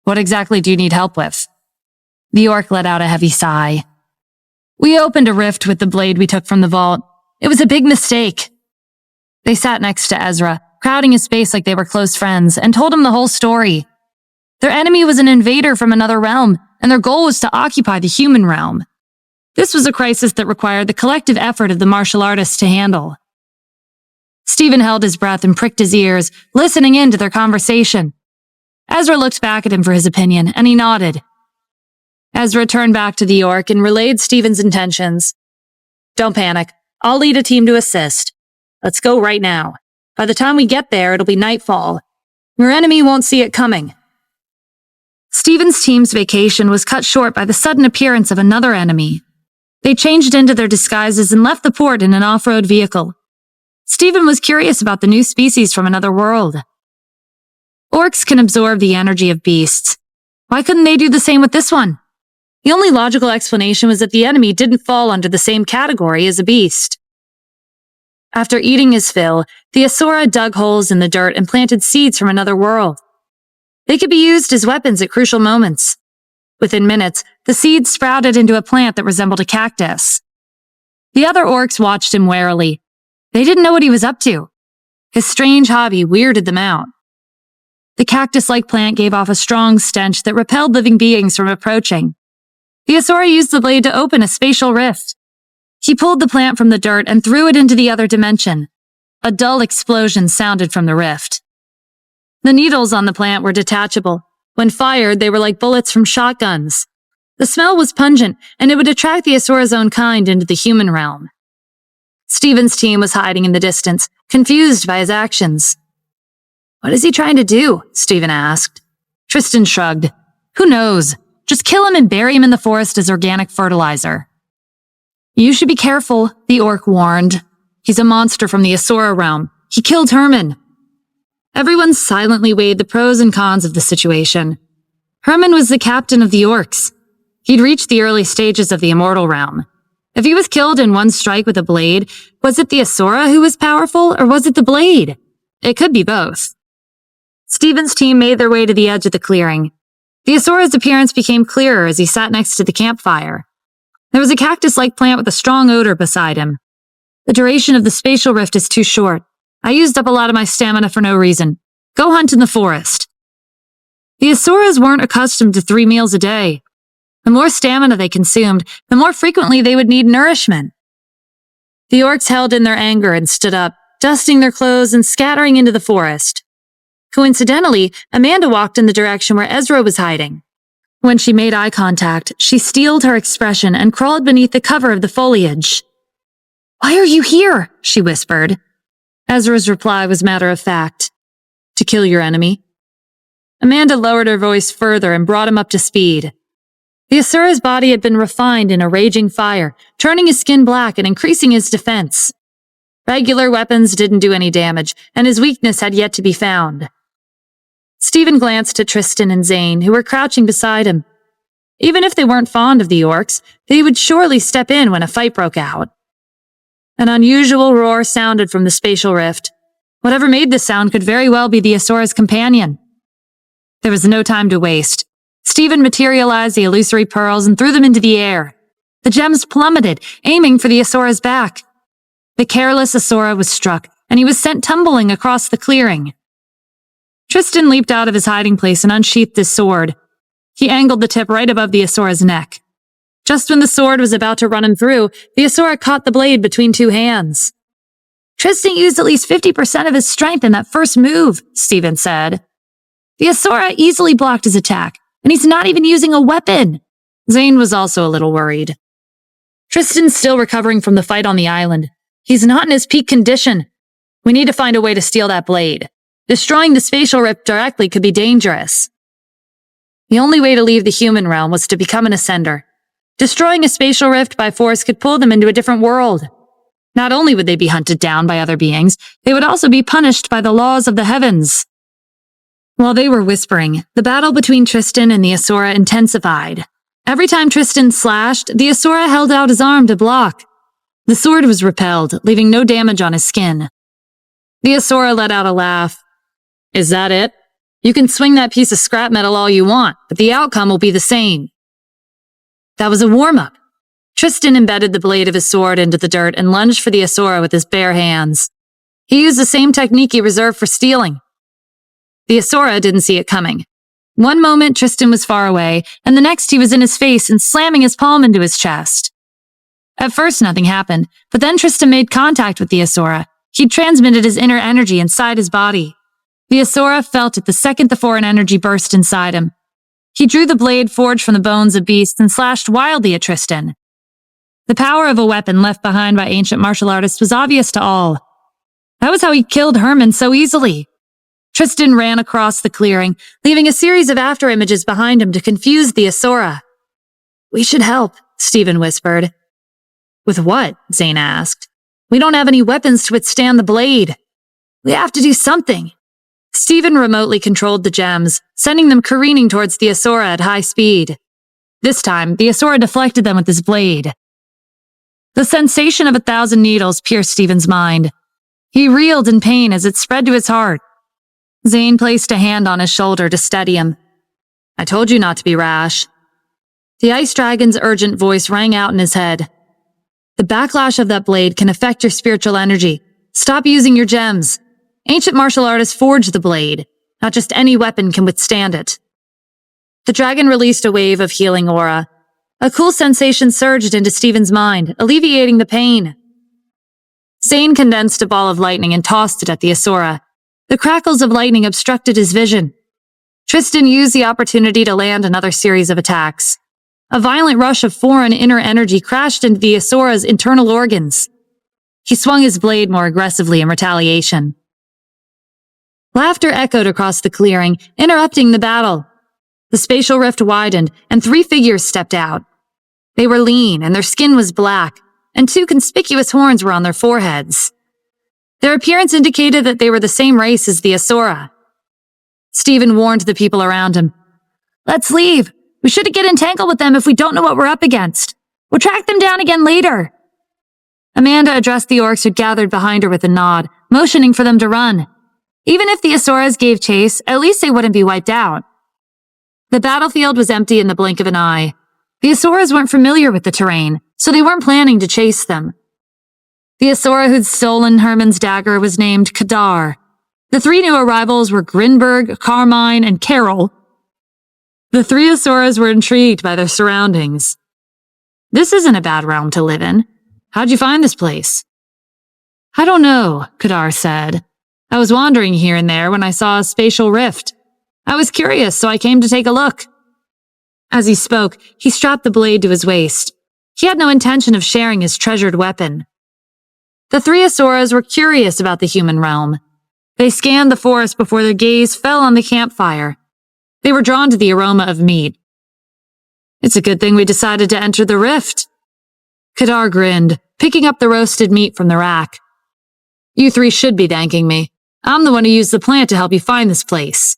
What exactly do you need help with? The orc let out a heavy sigh. We opened a rift with the blade we took from the vault. It was a big mistake. They sat next to Ezra, crowding his space like they were close friends, and told him the whole story. Their enemy was an invader from another realm, and their goal was to occupy the human realm. This was a crisis that required the collective effort of the martial artists to handle. Stephen held his breath and pricked his ears, listening in to their conversation. Ezra looked back at him for his opinion, and he nodded. Ezra turned back to the orc and relayed Stephen's intentions. Don't panic. I'll lead a team to assist. Let's go right now. By the time we get there, it'll be nightfall. Your enemy won't see it coming. Stephen's team's vacation was cut short by the sudden appearance of another enemy. They changed into their disguises and left the port in an off-road vehicle. Stephen was curious about the new species from another world. Orcs can absorb the energy of beasts. Why couldn't they do the same with this one? The only logical explanation was that the enemy didn't fall under the same category as a beast. After eating his fill, the Asura dug holes in the dirt and planted seeds from another world. They could be used as weapons at crucial moments. Within minutes, the seeds sprouted into a plant that resembled a cactus. The other orcs watched him warily. They didn't know what he was up to. His strange hobby weirded them out. The cactus-like plant gave off a strong stench that repelled living beings from approaching. The Asura used the blade to open a spatial rift. He pulled the plant from the dirt and threw it into the other dimension. A dull explosion sounded from the rift. The needles on the plant were detachable. When fired, they were like bullets from shotguns. The smell was pungent, and it would attract the Asura's own kind into the human realm. Stephen's team was hiding in the distance, confused by his actions. What is he trying to do? Stephen asked. Tristan shrugged. Who knows? Just kill him and bury him in the forest as organic fertilizer. You should be careful, the orc warned. He's a monster from the Asura realm. He killed Herman. Everyone silently weighed the pros and cons of the situation. Herman was the captain of the orcs. He'd reached the early stages of the immortal realm. If he was killed in one strike with a blade, was it the Asura who was powerful, or was it the blade? It could be both. Stephen's team made their way to the edge of the clearing. The Asura's appearance became clearer as he sat next to the campfire. There was a cactus-like plant with a strong odor beside him. The duration of the spatial rift is too short. I used up a lot of my stamina for no reason. Go hunt in the forest. The Asuras weren't accustomed to 3 meals a day. The more stamina they consumed, the more frequently they would need nourishment. The orcs held in their anger and stood up, dusting their clothes and scattering into the forest. Coincidentally, Amanda walked in the direction where Ezra was hiding. When she made eye contact, she steeled her expression and crawled beneath the cover of the foliage. Why are you here? She whispered. Ezra's reply was matter of fact. To kill your enemy. Amanda lowered her voice further and brought him up to speed. The Asura's body had been refined in a raging fire, turning his skin black and increasing his defense. Regular weapons didn't do any damage, and his weakness had yet to be found. Stephen glanced at Tristan and Zane, who were crouching beside him. Even if they weren't fond of the orcs, they would surely step in when a fight broke out. An unusual roar sounded from the spatial rift. Whatever made the sound could very well be the Asura's companion. There was no time to waste. Stephen materialized the illusory pearls and threw them into the air. The gems plummeted, aiming for the Asura's back. The careless Asura was struck, and he was sent tumbling across the clearing. Tristan leaped out of his hiding place and unsheathed his sword. He angled the tip right above the Asura's neck. Just when the sword was about to run him through, the Asura caught the blade between two hands. Tristan used at least 50% of his strength in that first move, Stephen said. The Asura easily blocked his attack, and he's not even using a weapon. Zane was also a little worried. Tristan's still recovering from the fight on the island. He's not in his peak condition. We need to find a way to steal that blade. Destroying the spatial rift directly could be dangerous. The only way to leave the human realm was to become an ascender. Destroying a spatial rift by force could pull them into a different world. Not only would they be hunted down by other beings, they would also be punished by the laws of the heavens. While they were whispering, the battle between Tristan and the Asura intensified. Every time Tristan slashed, the Asura held out his arm to block. The sword was repelled, leaving no damage on his skin. The Asura let out a laugh. Is that it? You can swing that piece of scrap metal all you want, but the outcome will be the same. That was a warm-up. Tristan embedded the blade of his sword into the dirt and lunged for the Asura with his bare hands. He used the same technique he reserved for stealing. The Asura didn't see it coming. One moment Tristan was far away, and the next he was in his face and slamming his palm into his chest. At first nothing happened, but then Tristan made contact with the Asura. He'd transmitted his inner energy inside his body. The Asura felt it the second the foreign energy burst inside him. He drew the blade forged from the bones of beasts and slashed wildly at Tristan. The power of a weapon left behind by ancient martial artists was obvious to all. That was how he killed Herman so easily. Tristan ran across the clearing, leaving a series of afterimages behind him to confuse the Asura. We should help, Stephen whispered. With what? Zane asked. We don't have any weapons to withstand the blade. We have to do something. Stephen remotely controlled the gems, sending them careening towards the Asura at high speed. This time, the Asura deflected them with his blade. The sensation of 1,000 needles pierced Stephen's mind. He reeled in pain as it spread to his heart. Zane placed a hand on his shoulder to steady him. I told you not to be rash. The ice dragon's urgent voice rang out in his head. The backlash of that blade can affect your spiritual energy. Stop using your gems. Ancient martial artists forged the blade. Not just any weapon can withstand it. The dragon released a wave of healing aura. A cool sensation surged into Stephen's mind, alleviating the pain. Zane condensed a ball of lightning and tossed it at the Asura. The crackles of lightning obstructed his vision. Tristan used the opportunity to land another series of attacks. A violent rush of foreign inner energy crashed into the Asura's internal organs. He swung his blade more aggressively in retaliation. Laughter echoed across the clearing, interrupting the battle. The spatial rift widened, and 3 figures stepped out. They were lean, and their skin was black, and 2 conspicuous horns were on their foreheads. Their appearance indicated that they were the same race as the Asura. Stephen warned the people around him. Let's leave. We shouldn't get entangled with them if we don't know what we're up against. We'll track them down again later. Amanda addressed the orcs who'd gathered behind her with a nod, motioning for them to run. Even if the Asuras gave chase, at least they wouldn't be wiped out. The battlefield was empty in the blink of an eye. The Asuras weren't familiar with the terrain, so they weren't planning to chase them. The Asura who'd stolen Herman's dagger was named Kadar. The 3 new arrivals were Grinberg, Carmine, and Carol. The 3 Asuras were intrigued by their surroundings. This isn't a bad realm to live in. How'd you find this place? I don't know, Kadar said. I was wandering here and there when I saw a spatial rift. I was curious, so I came to take a look. As he spoke, he strapped the blade to his waist. He had no intention of sharing his treasured weapon. The 3 Asuras were curious about the human realm. They scanned the forest before their gaze fell on the campfire. They were drawn to the aroma of meat. It's a good thing we decided to enter the rift. Kadar grinned, picking up the roasted meat from the rack. You three should be thanking me. I'm the one who used the plant to help you find this place.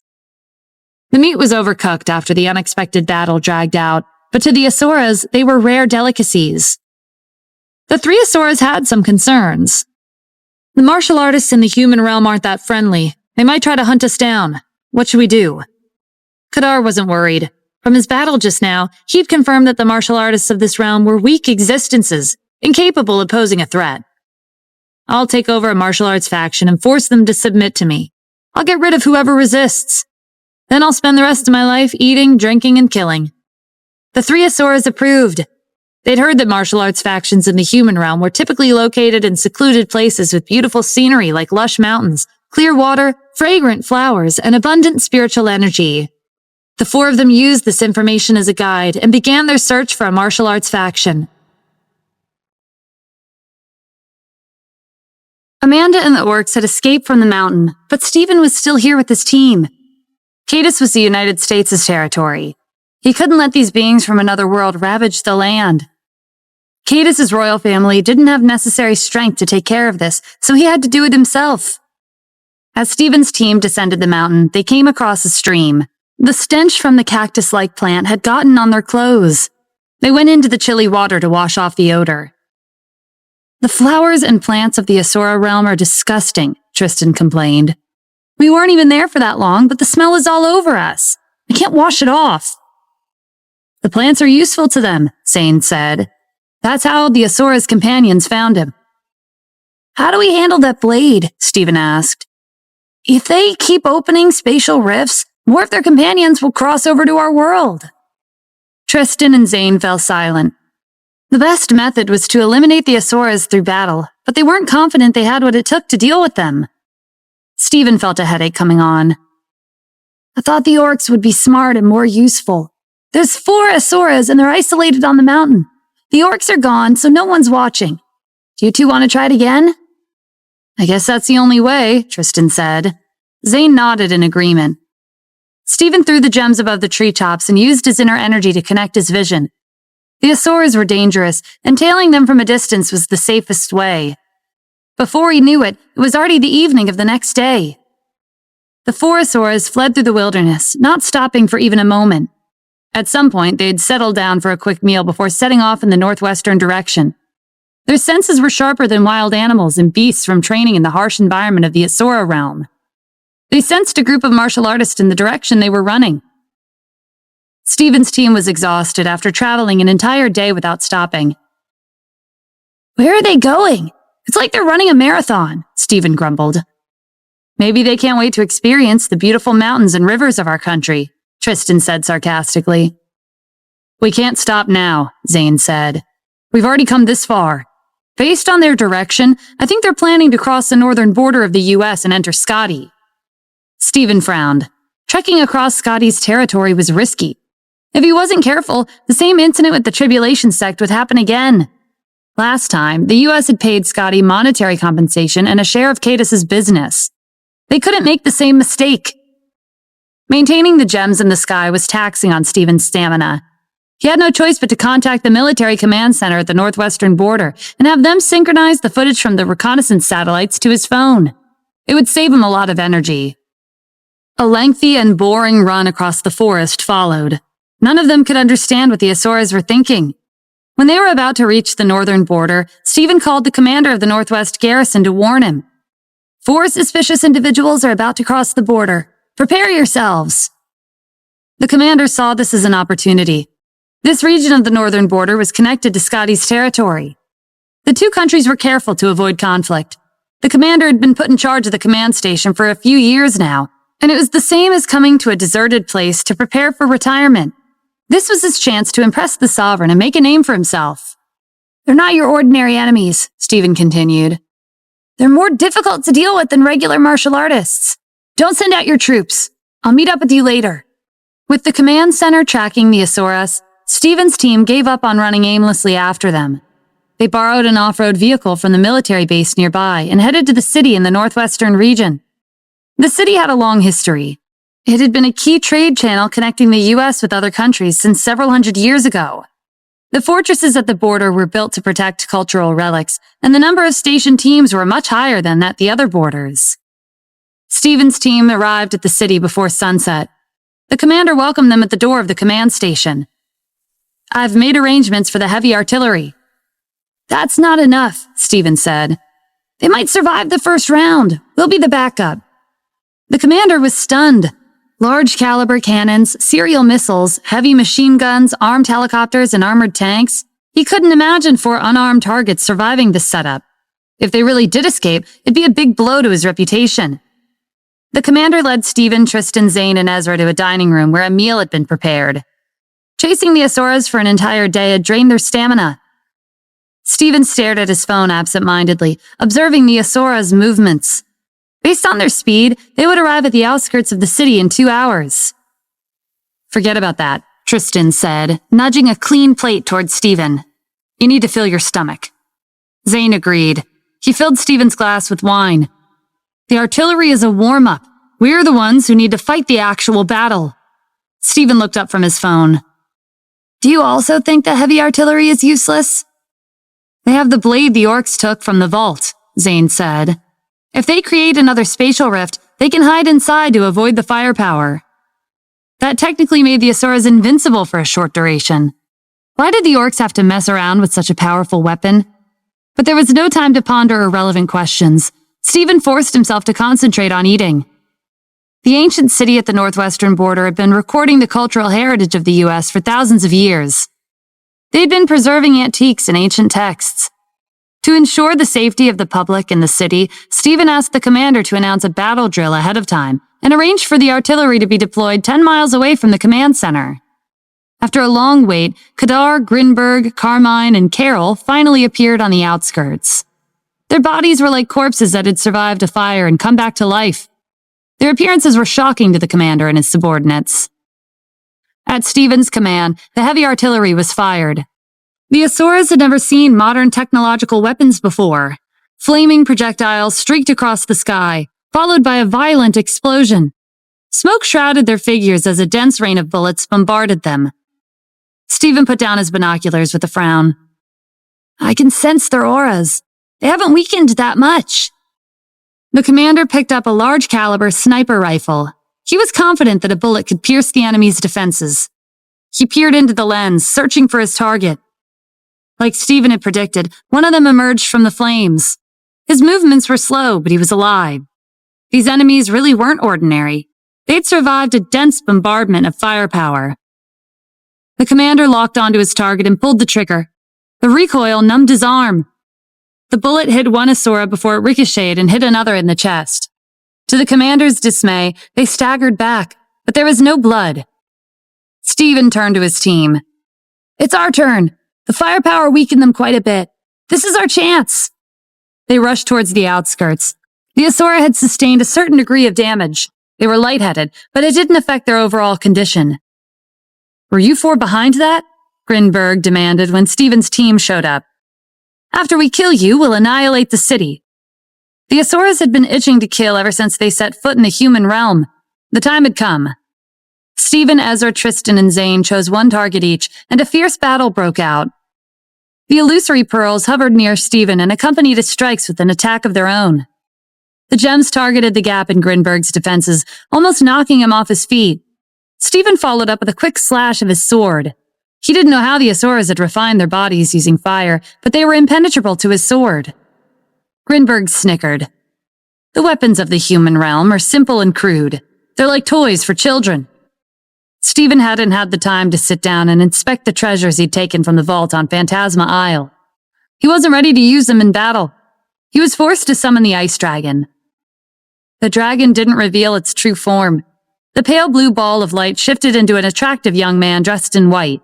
The meat was overcooked after the unexpected battle dragged out, but to the Asuras, they were rare delicacies. The three Asuras had some concerns. The martial artists in the human realm aren't that friendly. They might try to hunt us down. What should we do? Kadar wasn't worried. From his battle just now, he'd confirmed that the martial artists of this realm were weak existences, incapable of posing a threat. I'll take over a martial arts faction and force them to submit to me. I'll get rid of whoever resists. Then I'll spend the rest of my life eating, drinking, and killing. The three Asuras approved. They'd heard that martial arts factions in the human realm were typically located in secluded places with beautiful scenery like lush mountains, clear water, fragrant flowers, and abundant spiritual energy. The four of them used this information as a guide and began their search for a martial arts faction. Amanda and the orcs had escaped from the mountain, but Stephen was still here with his team. Cadus was the United States' territory. He couldn't let these beings from another world ravage the land. Cadus' royal family didn't have necessary strength to take care of this, so he had to do it himself. As Stephen's team descended the mountain, they came across a stream. The stench from the cactus-like plant had gotten on their clothes. They went into the chilly water to wash off the odor. The flowers and plants of the Asura realm are disgusting, Tristan complained. We weren't even there for that long, but the smell is all over us. I can't wash it off. The plants are useful to them, Zane said. That's how the Asura's companions found him. How do we handle that blade? Stephen asked. If they keep opening spatial rifts, more of their companions will cross over to our world. Tristan and Zane fell silent. The best method was to eliminate the Asuras through battle, but they weren't confident they had what it took to deal with them. Stephen felt a headache coming on. I thought the orcs would be smart and more useful. There's 4 Asuras and they're isolated on the mountain. The orcs are gone, so no one's watching. Do you two want to try it again? I guess that's the only way, Tristan said. Zane nodded in agreement. Stephen threw the gems above the treetops and used his inner energy to connect his vision. The Asuras were dangerous, and tailing them from a distance was the safest way. Before he knew it, it was already the evening of the next day. The 4 Asuras fled through the wilderness, not stopping for even a moment. At some point, they'd settled down for a quick meal before setting off in the northwestern direction. Their senses were sharper than wild animals and beasts from training in the harsh environment of the Asura realm. They sensed a group of martial artists in the direction they were running. Stephen's team was exhausted after traveling an entire day without stopping. Where are they going? It's like they're running a marathon, Stephen grumbled. Maybe they can't wait to experience the beautiful mountains and rivers of our country, Tristan said sarcastically. We can't stop now, Zane said. We've already come this far. Based on their direction, I think they're planning to cross the northern border of the U.S. and enter Scotty. Stephen frowned. Trekking across Scotty's territory was risky. If he wasn't careful, the same incident with the Tribulation sect would happen again. Last time, the U.S. had paid Scotty monetary compensation and a share of Cadus's business. They couldn't make the same mistake. Maintaining the gems in the sky was taxing on Stephen's stamina. He had no choice but to contact the military command center at the northwestern border and have them synchronize the footage from the reconnaissance satellites to his phone. It would save him a lot of energy. A lengthy and boring run across the forest followed. None of them could understand what the Asuras were thinking. When they were about to reach the northern border, Stephen called the commander of the Northwest Garrison to warn him. 4 suspicious individuals are about to cross the border. Prepare yourselves. The commander saw this as an opportunity. This region of the northern border was connected to Scotty's territory. The 2 countries were careful to avoid conflict. The commander had been put in charge of the command station for a few years now, and it was the same as coming to a deserted place to prepare for retirement. This was his chance to impress the sovereign and make a name for himself. They're not your ordinary enemies, Stephen continued. They're more difficult to deal with than regular martial artists. Don't send out your troops. I'll meet up with you later. With the command center tracking the Asuras, Stephen's team gave up on running aimlessly after them. They borrowed an off-road vehicle from the military base nearby and headed to the city in the northwestern region. The city had a long history. It had been a key trade channel connecting the U.S. with other countries since several hundred years ago. The fortresses at the border were built to protect cultural relics, and the number of stationed teams were much higher than at the other borders. Stephen's team arrived at the city before sunset. The commander welcomed them at the door of the command station. "I've made arrangements for the heavy artillery." "That's not enough," Stephen said. "They might survive the first round. We'll be the backup." The commander was stunned. Large caliber cannons, serial missiles, heavy machine guns, armed helicopters, and armored tanks. He couldn't imagine 4 unarmed targets surviving this setup. If they really did escape, it'd be a big blow to his reputation. The commander led Stephen, Tristan, Zane, and Ezra to a dining room where a meal had been prepared. Chasing the Asuras for an entire day had drained their stamina. Stephen stared at his phone absent-mindedly, observing the Asuras' movements. Based on their speed, they would arrive at the outskirts of the city in 2 hours. "Forget about that," Tristan said, nudging a clean plate towards Stephen. "You need to fill your stomach." Zane agreed. He filled Stephen's glass with wine. "The artillery is a warm-up. We're the ones who need to fight the actual battle." Stephen looked up from his phone. "Do you also think that heavy artillery is useless?" "They have the blade the orcs took from the vault," Zane said. "If they create another spatial rift, they can hide inside to avoid the firepower. That technically made the Asuras invincible for a short duration. Why did the orcs have to mess around with such a powerful weapon?" But there was no time to ponder irrelevant questions. Stephen forced himself to concentrate on eating. The ancient city at the northwestern border had been recording the cultural heritage of the U.S. for thousands of years. They'd been preserving antiques and ancient texts. To ensure the safety of the public in the city, Stephen asked the commander to announce a battle drill ahead of time and arranged for the artillery to be deployed 10 miles away from the command center. After a long wait, Kadar, Grinberg, Carmine, and Carol finally appeared on the outskirts. Their bodies were like corpses that had survived a fire and come back to life. Their appearances were shocking to the commander and his subordinates. At Stephen's command, the heavy artillery was fired. The Asuras had never seen modern technological weapons before. Flaming projectiles streaked across the sky, followed by a violent explosion. Smoke shrouded their figures as a dense rain of bullets bombarded them. Stephen put down his binoculars with a frown. "I can sense their auras. They haven't weakened that much." The commander picked up a large-caliber sniper rifle. He was confident that a bullet could pierce the enemy's defenses. He peered into the lens, searching for his target. Like Stephen had predicted, one of them emerged from the flames. His movements were slow, but he was alive. These enemies really weren't ordinary. They'd survived a dense bombardment of firepower. The commander locked onto his target and pulled the trigger. The recoil numbed his arm. The bullet hit one Asura before it ricocheted and hit another in the chest. To the commander's dismay, they staggered back, but there was no blood. Stephen turned to his team. "It's our turn. The firepower weakened them quite a bit. This is our chance." They rushed towards the outskirts. The Asura had sustained a certain degree of damage. They were lightheaded, but it didn't affect their overall condition. "Were you 4 behind that?" Grinberg demanded when Stephen's team showed up. "After we kill you, we'll annihilate the city." The Asuras had been itching to kill ever since they set foot in the human realm. The time had come. Stephen, Ezra, Tristan, and Zane chose one target each, and a fierce battle broke out. The illusory pearls hovered near Stephen and accompanied his strikes with an attack of their own. The gems targeted the gap in Grinberg's defenses, almost knocking him off his feet. Stephen followed up with a quick slash of his sword. He didn't know how the Asuras had refined their bodies using fire, but they were impenetrable to his sword. Grinberg snickered. "The weapons of the human realm are simple and crude. They're like toys for children." Stephen hadn't had the time to sit down and inspect the treasures he'd taken from the vault on Phantasma Isle. He wasn't ready to use them in battle. He was forced to summon the ice dragon. The dragon didn't reveal its true form. The pale blue ball of light shifted into an attractive young man dressed in white.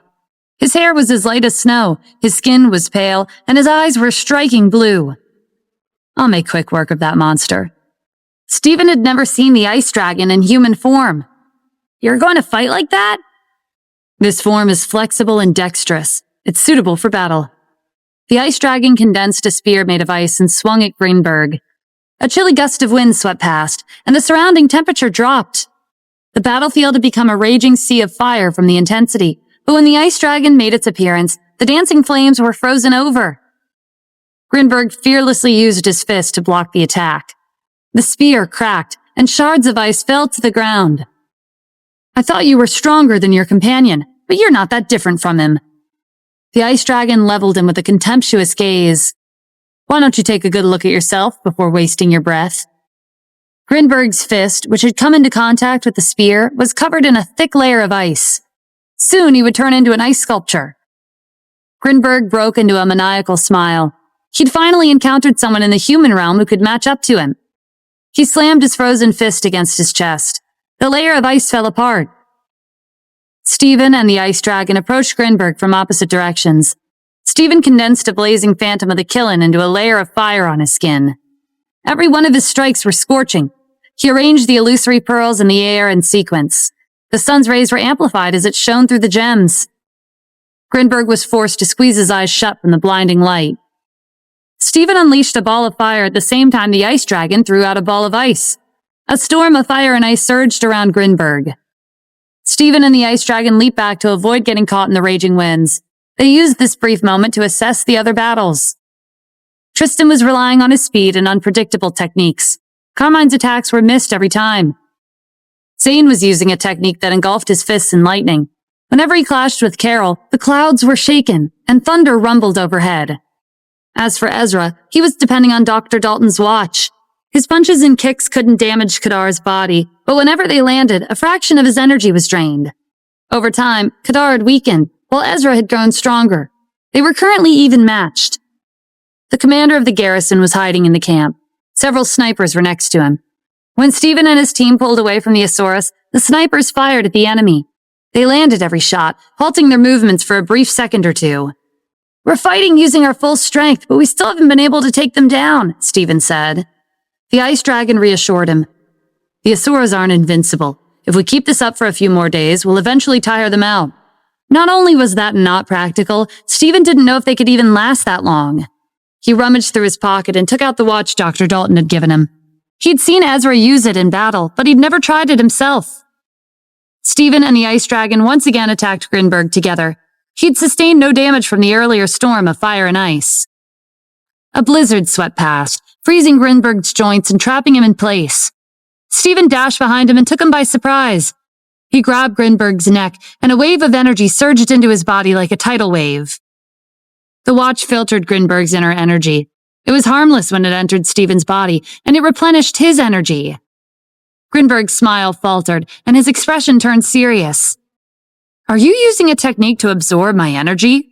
His hair was as light as snow, his skin was pale, and his eyes were striking blue. "I'll make quick work of that monster." Stephen had never seen the ice dragon in human form. "You're going to fight like that?" "This form is flexible and dexterous. It's suitable for battle." The ice dragon condensed a spear made of ice and swung at Grinberg. A chilly gust of wind swept past, and the surrounding temperature dropped. The battlefield had become a raging sea of fire from the intensity, but when the ice dragon made its appearance, the dancing flames were frozen over. Grinberg fearlessly used his fist to block the attack. The spear cracked, and shards of ice fell to the ground. "I thought you were stronger than your companion, but you're not that different from him." The ice dragon leveled him with a contemptuous gaze. "Why don't you take a good look at yourself before wasting your breath?" Grinberg's fist, which had come into contact with the spear, was covered in a thick layer of ice. Soon he would turn into an ice sculpture. Grinberg broke into a maniacal smile. He'd finally encountered someone in the human realm who could match up to him. He slammed his frozen fist against his chest. The layer of ice fell apart. Stephen and the ice dragon approached Grinberg from opposite directions. Stephen condensed a blazing phantom of the Killen into a layer of fire on his skin. Every one of his strikes were scorching. He arranged the illusory pearls in the air in sequence. The sun's rays were amplified as it shone through the gems. Grinberg was forced to squeeze his eyes shut from the blinding light. Stephen unleashed a ball of fire at the same time the ice dragon threw out a ball of ice. A storm of fire and ice surged around Grinberg. Stephen and the ice dragon leaped back to avoid getting caught in the raging winds. They used this brief moment to assess the other battles. Tristan was relying on his speed and unpredictable techniques. Carmine's attacks were missed every time. Zane was using a technique that engulfed his fists in lightning. Whenever he clashed with Carol, the clouds were shaken and thunder rumbled overhead. As for Ezra, he was depending on Dr. Dalton's watch. His punches and kicks couldn't damage Kadar's body, but whenever they landed, a fraction of his energy was drained. Over time, Kadar had weakened, while Ezra had grown stronger. They were currently even matched. The commander of the garrison was hiding in the camp. Several snipers were next to him. When Stephen and his team pulled away from the Asaurus, the snipers fired at the enemy. They landed every shot, halting their movements for a brief second or two. "We're fighting using our full strength, but we still haven't been able to take them down," Stephen said. The ice dragon reassured him. "The Asaurus aren't invincible. If we keep this up for a few more days, we'll eventually tire them out." Not only was that not practical, Stephen didn't know if they could even last that long. He rummaged through his pocket and took out the watch Dr. Dalton had given him. He'd seen Ezra use it in battle, but he'd never tried it himself. Stephen and the ice dragon once again attacked Grinberg together. He'd sustained no damage from the earlier storm of fire and ice. A blizzard swept past, freezing Grinberg's joints and trapping him in place. Stephen dashed behind him and took him by surprise. He grabbed Grinberg's neck, and a wave of energy surged into his body like a tidal wave. The watch filtered Grinberg's inner energy. It was harmless when it entered Stephen's body, and it replenished his energy. Grinberg's smile faltered, and his expression turned serious. "Are you using a technique to absorb my energy?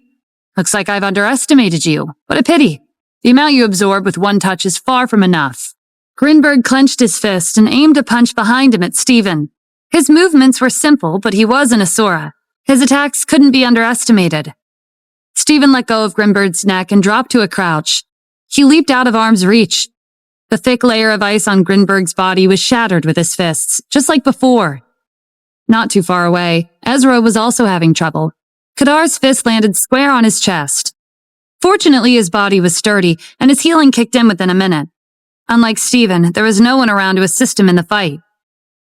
Looks like I've underestimated you. What a pity. The amount you absorb with one touch is far from enough." Grinberg clenched his fist and aimed a punch behind him at Stephen. His movements were simple, but he was an Asura. His attacks couldn't be underestimated. Stephen let go of Grinberg's neck and dropped to a crouch. He leaped out of arm's reach. The thick layer of ice on Grinberg's body was shattered with his fists, just like before. Not too far away, Ezra was also having trouble. Kadar's fist landed square on his chest. Fortunately, his body was sturdy, and his healing kicked in within a minute. Unlike Stephen, there was no one around to assist him in the fight.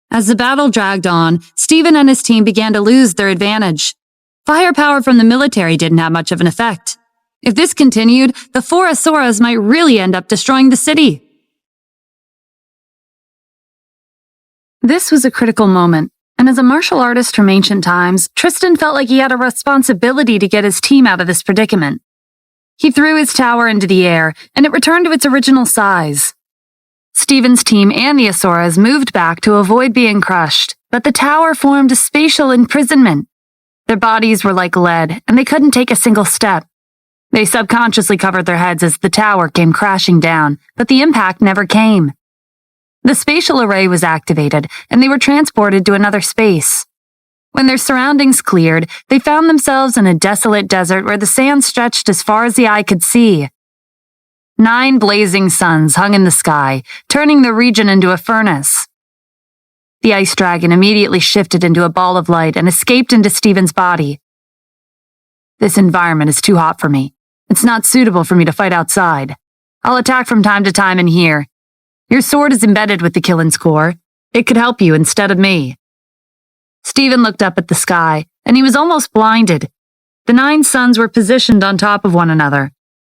As the battle dragged on, Stephen and his team began to lose their advantage. Firepower from the military didn't have much of an effect. If this continued, the four Asaurus might really end up destroying the city. This was a critical moment, and as a martial artist from ancient times, Tristan felt like he had a responsibility to get his team out of this predicament. He threw his tower into the air, and it returned to its original size. Stephen's team and the Asaurus moved back to avoid being crushed, but the tower formed a spatial imprisonment. Their bodies were like lead, and they couldn't take a single step. They subconsciously covered their heads as the tower came crashing down, but the impact never came. The spatial array was activated, and they were transported to another space. When their surroundings cleared, they found themselves in a desolate desert where the sand stretched as far as the eye could see. 9 blazing suns hung in the sky, turning the region into a furnace. The ice dragon immediately shifted into a ball of light and escaped into Stephen's body. "This environment is too hot for me. It's not suitable for me to fight outside. I'll attack from time to time in here. Your sword is embedded with the Killen's core. It could help you instead of me." Stephen looked up at the sky, and he was almost blinded. The 9 suns were positioned on top of one another.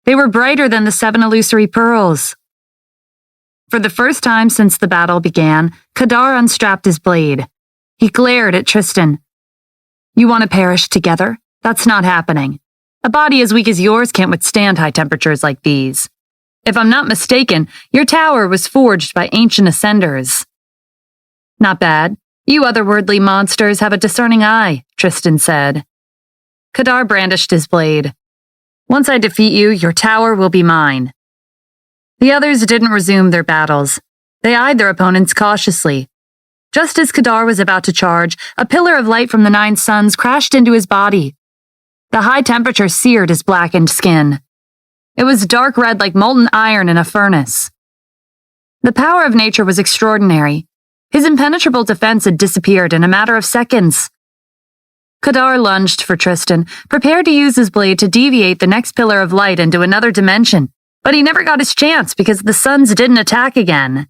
They were brighter than the 7 illusory pearls. For the first time since the battle began, Kadar unstrapped his blade. He glared at Tristan. You want to perish together? That's not happening. A body as weak as yours can't withstand high temperatures like these. If I'm not mistaken, your tower was forged by ancient ascenders. Not bad. You otherworldly monsters have a discerning eye, Tristan said. Kadar brandished his blade. Once I defeat you, your tower will be mine. The others didn't resume their battles. They eyed their opponents cautiously. Just as Kadar was about to charge, a pillar of light from the 9 suns crashed into his body. The high temperature seared his blackened skin. It was dark red like molten iron in a furnace. The power of nature was extraordinary. His impenetrable defense had disappeared in a matter of seconds. Kadar lunged for Tristan, prepared to use his blade to deviate the next pillar of light into another dimension, but he never got his chance because the suns didn't attack again.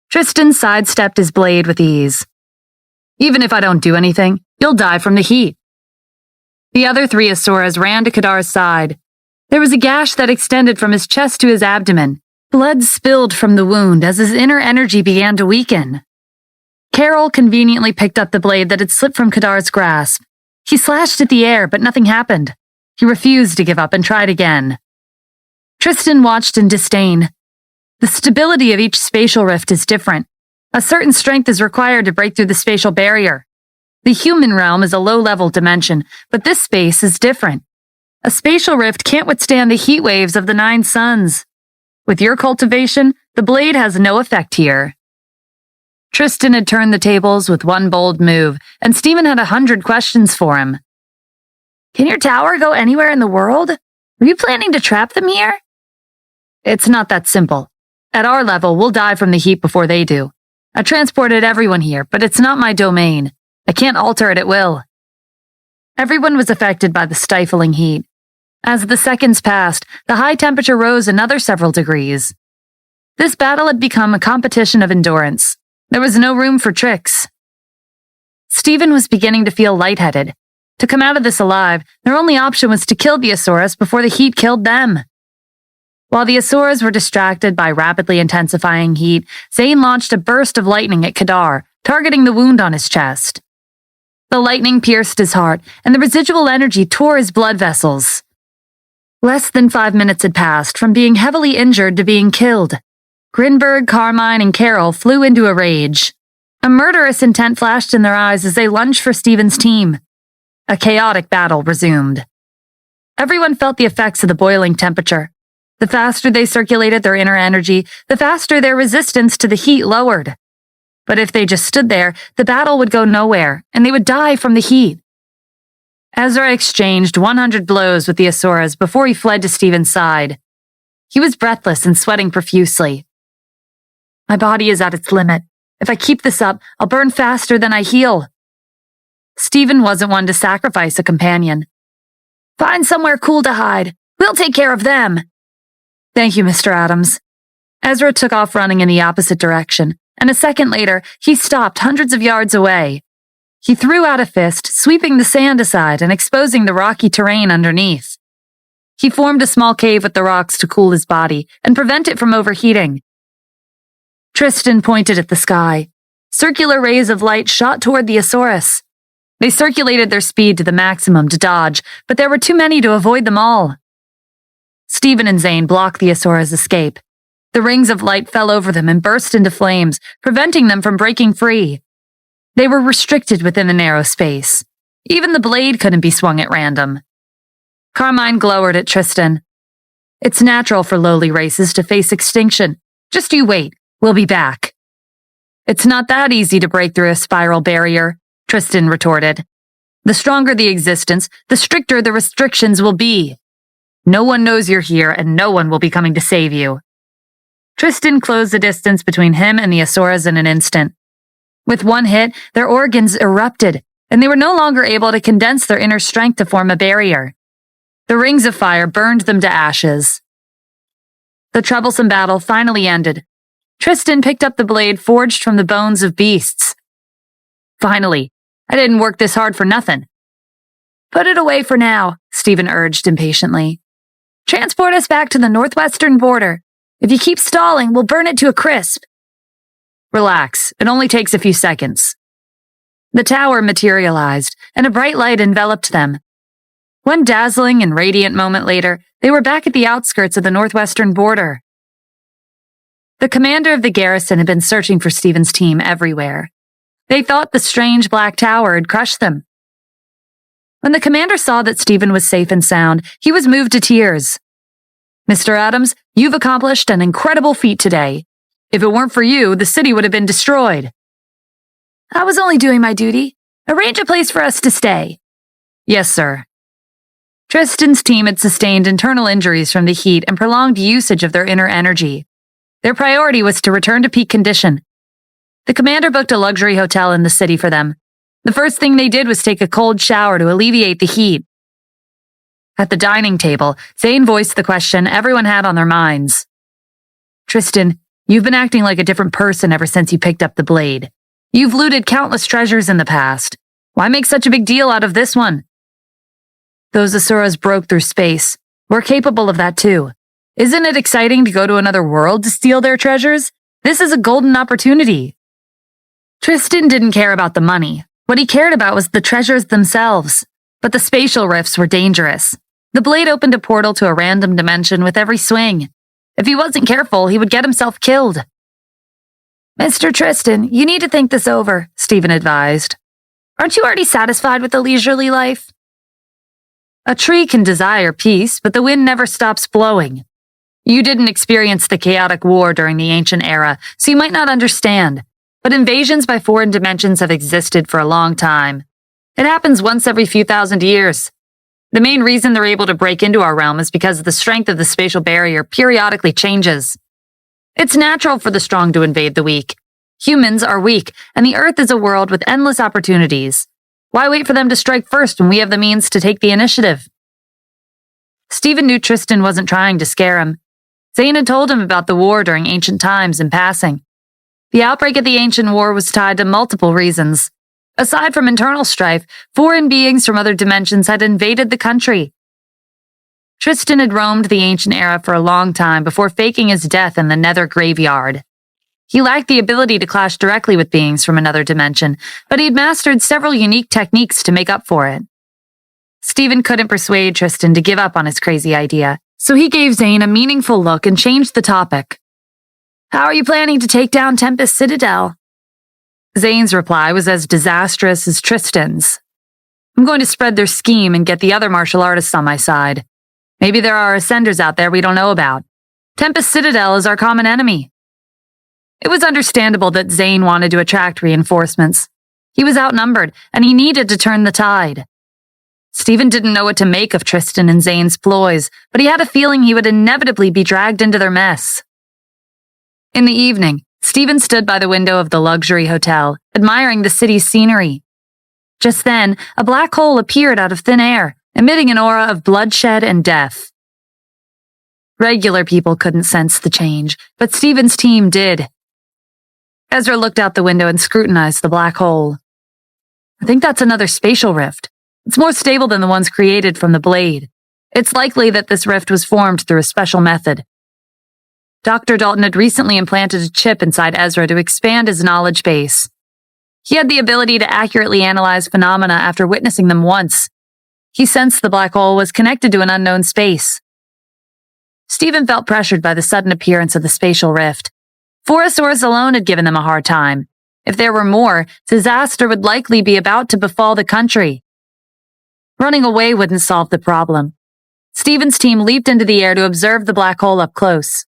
Tristan sidestepped his blade with ease. Even if I don't do anything, you'll die from the heat. The other 3 Asuras ran to Kadar's side. There was a gash that extended from his chest to his abdomen. Blood spilled from the wound as his inner energy began to weaken. Carol conveniently picked up the blade that had slipped from Kadar's grasp. He slashed at the air, but nothing happened. He refused to give up and tried again. Tristan watched in disdain. The stability of each spatial rift is different. A certain strength is required to break through the spatial barrier. The human realm is a low-level dimension, but this space is different. A spatial rift can't withstand the heat waves of the 9 suns. With your cultivation, the blade has no effect here. Tristan had turned the tables with one bold move, and Stephen had 100 questions for him. Can your tower go anywhere in the world? Were you planning to trap them here? It's not that simple. At our level, we'll die from the heat before they do. I transported everyone here, but it's not my domain. I can't alter it at will. Everyone was affected by the stifling heat. As the seconds passed, the high temperature rose another several degrees. This battle had become a competition of endurance. There was no room for tricks. Stephen was beginning to feel lightheaded. To come out of this alive, their only option was to kill the Asuras before the heat killed them. While the Asuras were distracted by rapidly intensifying heat, Zane launched a burst of lightning at Kadar, targeting the wound on his chest. The lightning pierced his heart, and the residual energy tore his blood vessels. Less than 5 minutes had passed from being heavily injured to being killed. Grinberg, Carmine, and Carol flew into a rage. A murderous intent flashed in their eyes as they lunged for Stephen's team. A chaotic battle resumed. Everyone felt the effects of the boiling temperature. The faster they circulated their inner energy, the faster their resistance to the heat lowered. But if they just stood there, the battle would go nowhere, and they would die from the heat. Ezra exchanged 100 blows with the Asuras before he fled to Stephen's side. He was breathless and sweating profusely. My body is at its limit. If I keep this up, I'll burn faster than I heal. Stephen wasn't one to sacrifice a companion. Find somewhere cool to hide. We'll take care of them. Thank you, Mr. Adams. Ezra took off running in the opposite direction, and a second later, he stopped hundreds of yards away. He threw out a fist, sweeping the sand aside and exposing the rocky terrain underneath. He formed a small cave with the rocks to cool his body and prevent it from overheating. Tristan pointed at the sky. Circular rays of light shot toward the Asaurus. They circulated their speed to the maximum to dodge, but there were too many to avoid them all. Stephen and Zane blocked the Asaurus' escape. The rings of light fell over them and burst into flames, preventing them from breaking free. They were restricted within the narrow space. Even the blade couldn't be swung at random. Carmine glowered at Tristan. It's natural for lowly races to face extinction. Just you wait. We'll be back. It's not that easy to break through a spiral barrier, Tristan retorted. The stronger the existence, the stricter the restrictions will be. No one knows you're here, and no one will be coming to save you. Tristan closed the distance between him and the Asuras in an instant. With one hit, their organs erupted, and they were no longer able to condense their inner strength to form a barrier. The rings of fire burned them to ashes. The troublesome battle finally ended. Tristan picked up the blade forged from the bones of beasts. Finally, I didn't work this hard for nothing. Put it away for now, Stephen urged impatiently. Transport us back to the northwestern border. If you keep stalling, we'll burn it to a crisp. Relax, it only takes a few seconds. The tower materialized, and a bright light enveloped them. One dazzling and radiant moment later, they were back at the outskirts of the northwestern border. The commander of the garrison had been searching for Stephen's team everywhere. They thought the strange black tower had crushed them. When the commander saw that Stephen was safe and sound, he was moved to tears. Mr. Adams, you've accomplished an incredible feat today. If it weren't for you, the city would have been destroyed. I was only doing my duty. Arrange a place for us to stay. Yes, sir. Tristan's team had sustained internal injuries from the heat and prolonged usage of their inner energy. Their priority was to return to peak condition. The commander booked a luxury hotel in the city for them. The first thing they did was take a cold shower to alleviate the heat. At the dining table, Zane voiced the question everyone had on their minds. Tristan, you've been acting like a different person ever since you picked up the blade. You've looted countless treasures in the past. Why make such a big deal out of this one? Those Asuras broke through space. We're capable of that too. Isn't it exciting to go to another world to steal their treasures? This is a golden opportunity. Tristan didn't care about the money. What he cared about was the treasures themselves. But the spatial rifts were dangerous. The blade opened a portal to a random dimension with every swing. If he wasn't careful, he would get himself killed. Mr. Tristan, you need to think this over, Stephen advised. Aren't you already satisfied with a leisurely life? A tree can desire peace, but the wind never stops blowing. You didn't experience the chaotic war during the ancient era, so you might not understand. But invasions by foreign dimensions have existed for a long time. It happens once every few thousand years. The main reason they're able to break into our realm is because the strength of the spatial barrier periodically changes. It's natural for the strong to invade the weak. Humans are weak, and the Earth is a world with endless opportunities. Why wait for them to strike first when we have the means to take the initiative? Stephen knew Tristan wasn't trying to scare him. Zane had told him about the war during ancient times in passing. The outbreak of the ancient war was tied to multiple reasons. Aside from internal strife, foreign beings from other dimensions had invaded the country. Tristan had roamed the ancient era for a long time before faking his death in the Nether graveyard. He lacked the ability to clash directly with beings from another dimension, but he'd mastered several unique techniques to make up for it. Stephen couldn't persuade Tristan to give up on his crazy idea, so he gave Zane a meaningful look and changed the topic. How are you planning to take down Tempest Citadel? Zane's reply was as disastrous as Tristan's. I'm going to spread their scheme and get the other martial artists on my side. Maybe there are ascenders out there we don't know about. Tempest Citadel is our common enemy. It was understandable that Zane wanted to attract reinforcements. He was outnumbered, and he needed to turn the tide. Stephen didn't know what to make of Tristan and Zane's ploys, but he had a feeling he would inevitably be dragged into their mess. In the evening, Stephen stood by the window of the luxury hotel, admiring the city's scenery. Just then, a black hole appeared out of thin air, emitting an aura of bloodshed and death. Regular people couldn't sense the change, but Stephen's team did. Ezra looked out the window and scrutinized the black hole. I think that's another spatial rift. It's more stable than the ones created from the blade. It's likely that this rift was formed through a special method. Dr. Dalton had recently implanted a chip inside Ezra to expand his knowledge base. He had the ability to accurately analyze phenomena after witnessing them once. He sensed the black hole was connected to an unknown space. Stephen felt pressured by the sudden appearance of the spatial rift. Forasaurus alone had given them a hard time. If there were more, disaster would likely be about to befall the country. Running away wouldn't solve the problem. Stephen's team leaped into the air to observe the black hole up close.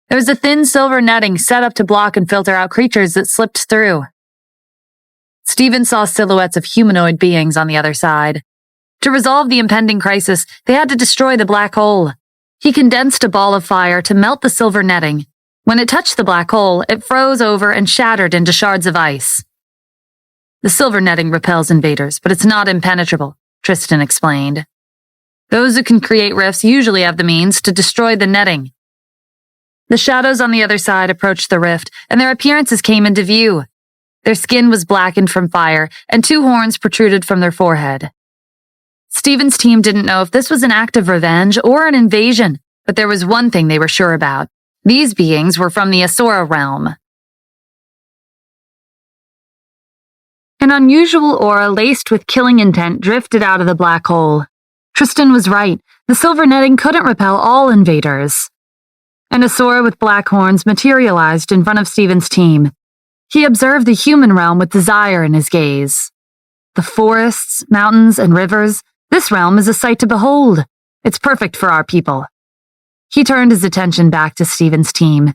There was a thin silver netting set up to block and filter out creatures that slipped through. Stephen saw silhouettes of humanoid beings on the other side. To resolve the impending crisis, they had to destroy the black hole. He condensed a ball of fire to melt the silver netting. When it touched the black hole, it froze over and shattered into shards of ice. The silver netting repels invaders, but it's not impenetrable, Tristan explained. Those who can create rifts usually have the means to destroy the netting. The shadows on the other side approached the rift, and their appearances came into view. Their skin was blackened from fire, and 2 horns protruded from their forehead. Stephen's team didn't know if this was an act of revenge or an invasion, but there was one thing they were sure about. These beings were from the Asura realm. An unusual aura laced with killing intent drifted out of the black hole. Tristan was right. The silver netting couldn't repel all invaders. An Asura with black horns materialized in front of Stephen's team. He observed the human realm with desire in his gaze. The forests, mountains, and rivers, this realm is a sight to behold. It's perfect for our people. He turned his attention back to Stephen's team.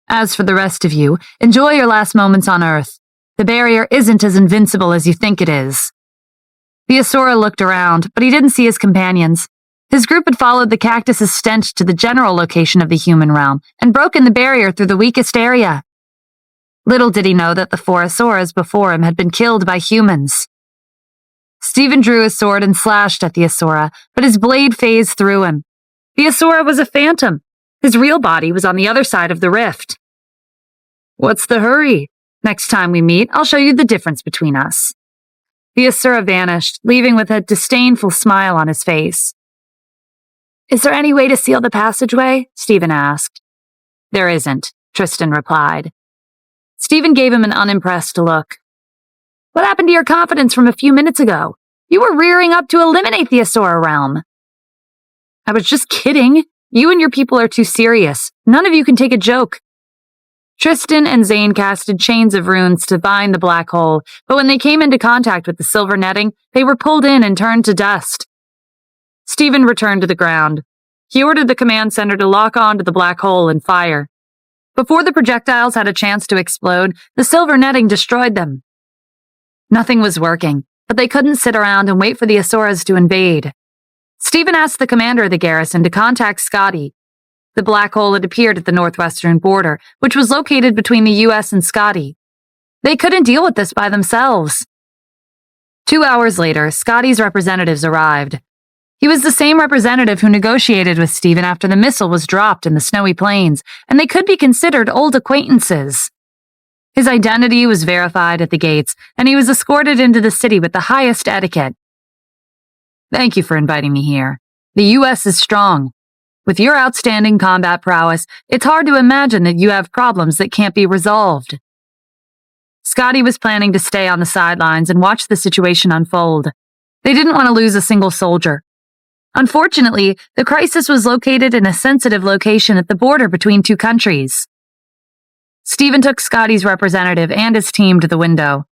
As for the rest of you, enjoy your last moments on Earth. The barrier isn't as invincible as you think it is. The Asura looked around, but he didn't see his companions. His group had followed the cactus's stench to the general location of the human realm and broken the barrier through the weakest area. Little did he know that the 4 Asuras before him had been killed by humans. Stephen drew his sword and slashed at the Asura, but his blade phased through him. The Asura was a phantom. His real body was on the other side of the rift. What's the hurry? Next time we meet, I'll show you the difference between us. The Asura vanished, leaving with a disdainful smile on his face. Is there any way to seal the passageway? Stephen asked. There isn't, Tristan replied. Stephen gave him an unimpressed look. What happened to your confidence from a few minutes ago? You were rearing up to eliminate the Asura realm. I was just kidding. You and your people are too serious. None of you can take a joke. Tristan and Zane casted chains of runes to bind the black hole, but when they came into contact with the silver netting, they were pulled in and turned to dust. Stephen returned to the ground. He ordered the command center to lock on to the black hole and fire. Before the projectiles had a chance to explode, the silver netting destroyed them. Nothing was working, but they couldn't sit around and wait for the Asuras to invade. Stephen asked the commander of the garrison to contact Scotty. The black hole had appeared at the northwestern border, which was located between the U.S. and Scotty. They couldn't deal with this by themselves. 2 hours later, Scotty's representatives arrived. He was the same representative who negotiated with Stephen after the missile was dropped in the snowy plains, and they could be considered old acquaintances. His identity was verified at the gates, and he was escorted into the city with the highest etiquette. Thank you for inviting me here. The U.S. is strong. With your outstanding combat prowess, it's hard to imagine that you have problems that can't be resolved. Scotty was planning to stay on the sidelines and watch the situation unfold. They didn't want to lose a single soldier. Unfortunately, the crisis was located in a sensitive location at the border between 2 countries. Stephen took Scotty's representative and his team to the window.